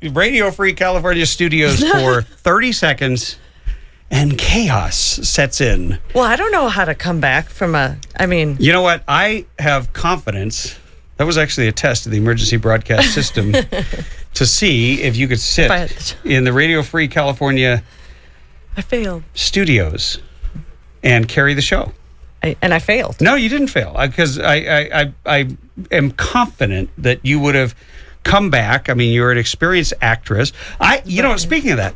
the Radio Free California studios for 30 seconds, and chaos sets in. Well, I don't know how to come back from You know what? I have confidence. That was actually a test of the emergency broadcast system to see if you could sit in the Radio Free California I failed. studios and carry the show. I failed. No, you didn't fail, because I am confident that you would have come back. I mean, you're an experienced actress. Speaking of that,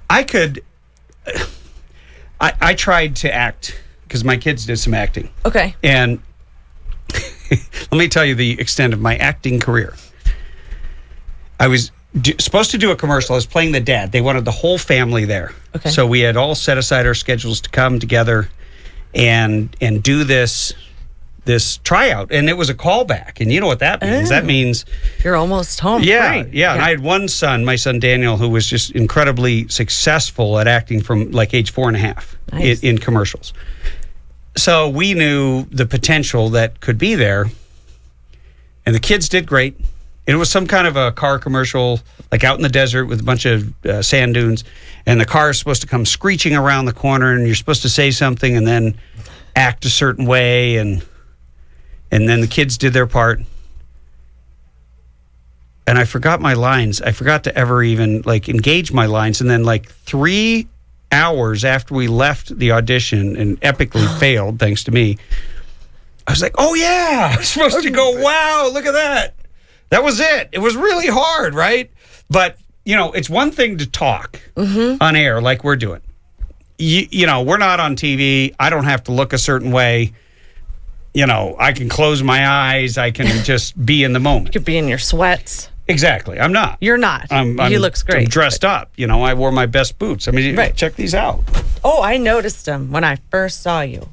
I tried to act because my kids did some acting. Okay. And let me tell you the extent of my acting career. I was supposed to do a commercial. I was playing the dad. They wanted the whole family there. Okay. So we had all set aside our schedules to come together and do this tryout. And it was a callback. And you know what that means? That means you're almost home. Yeah, free. yeah. And I had one son, my son Daniel, who was just incredibly successful at acting from like age 4.5 Nice. in commercials. So we knew the potential that could be there. And the kids did great. It was some kind of a car commercial, like out in the desert with a bunch of sand dunes. And the car is supposed to come screeching around the corner, and you're supposed to say something and then act a certain way. And then the kids did their part. And I forgot my lines. I forgot to ever even engage my lines. And then 3 hours after we left the audition and epically failed, thanks to me, I was like, oh yeah, I was supposed to go, wow, look at that. That was it. It was really hard, right? But, it's one thing to talk on air like we're doing. We're not on TV. I don't have to look a certain way. I can close my eyes. I can just be in the moment. You could be in your sweats. Exactly. I'm not. You're not. He looks great. I'm dressed up. I wore my best boots. I mean, check these out. Oh, I noticed them when I first saw you.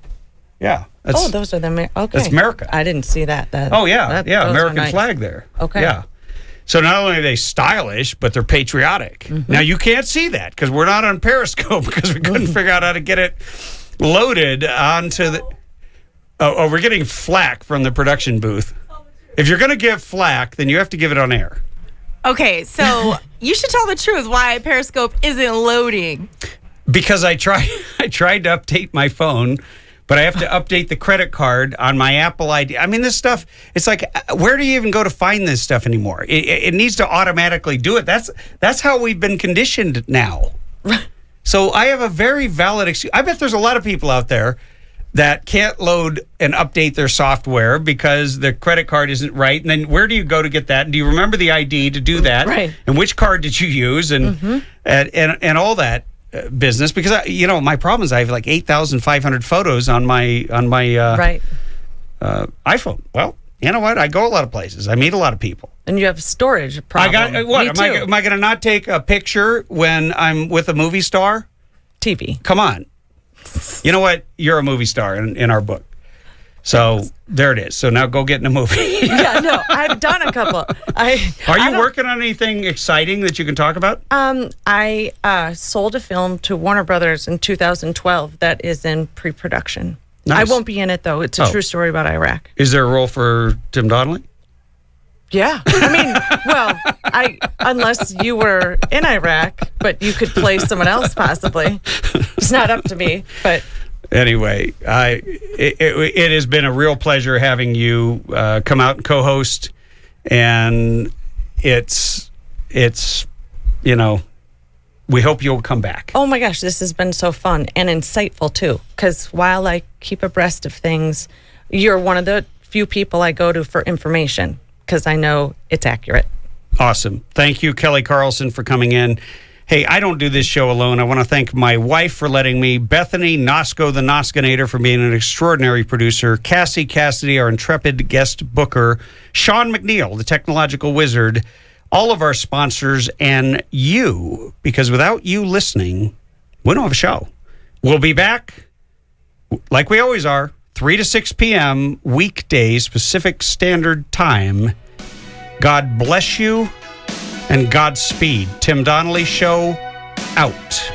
Yeah. Those are the okay. That's America. I didn't see that. Oh yeah, those American are nice. flag there. Okay. Yeah. So not only are they stylish, but they're patriotic. Now you can't see that because we're not on Periscope because we couldn't figure out how to get it loaded onto the. Oh, we're getting flack from the production booth. If you're going to give flack, then you have to give it on air. Okay, so you should tell the truth why Periscope isn't loading. Because I tried to update my phone, but I have to update the credit card on my Apple ID. I mean, this stuff, it's like, where do you even go to find this stuff anymore? It needs to automatically do it. That's how we've been conditioned now. So I have a very valid excuse. I bet there's a lot of people out there that can't load and update their software because their credit card isn't right. And then where do you go to get that? And do you remember the ID to do that? Right. And which card did you use? And and all that business. Because my problem is I have 8,500 photos on my iPhone. Well, you know what? I go a lot of places. I meet a lot of people. And you have a storage problem. Am I going to not take a picture when I'm with a movie star? TV. Come on. You know what? You're a movie star in our book. So there it is. So now go get in a movie. Yeah, no, I've done a couple. Are you working on anything exciting that you can talk about? I sold a film to Warner Brothers in 2012 that is in pre-production. Nice. I won't be in it, though. It's a true story about Iraq. Is there a role for Tim Donnelly? Yeah. I mean, well, unless you were in Iraq, but you could play someone else possibly. It's not up to me, but anyway, it has been a real pleasure having you come out and co-host, and it's we hope you'll come back. Oh my gosh, this has been so fun and insightful too, because while I keep abreast of things, you're one of the few people I go to for information because I know it's accurate. Awesome. Thank you, Kelly Carlson, for coming in. Hey, I don't do this show alone. I want to thank my wife for letting me, Bethany Nosko, the Noskinator, for being an extraordinary producer, Cassie Cassidy, our intrepid guest booker, Sean McNeil, the technological wizard, all of our sponsors, and you, because without you listening, we don't have a show. We'll be back, like we always are, 3 to 6 p.m. weekdays, Pacific Standard Time. God bless you and Godspeed. Tim Donnelly Show, out.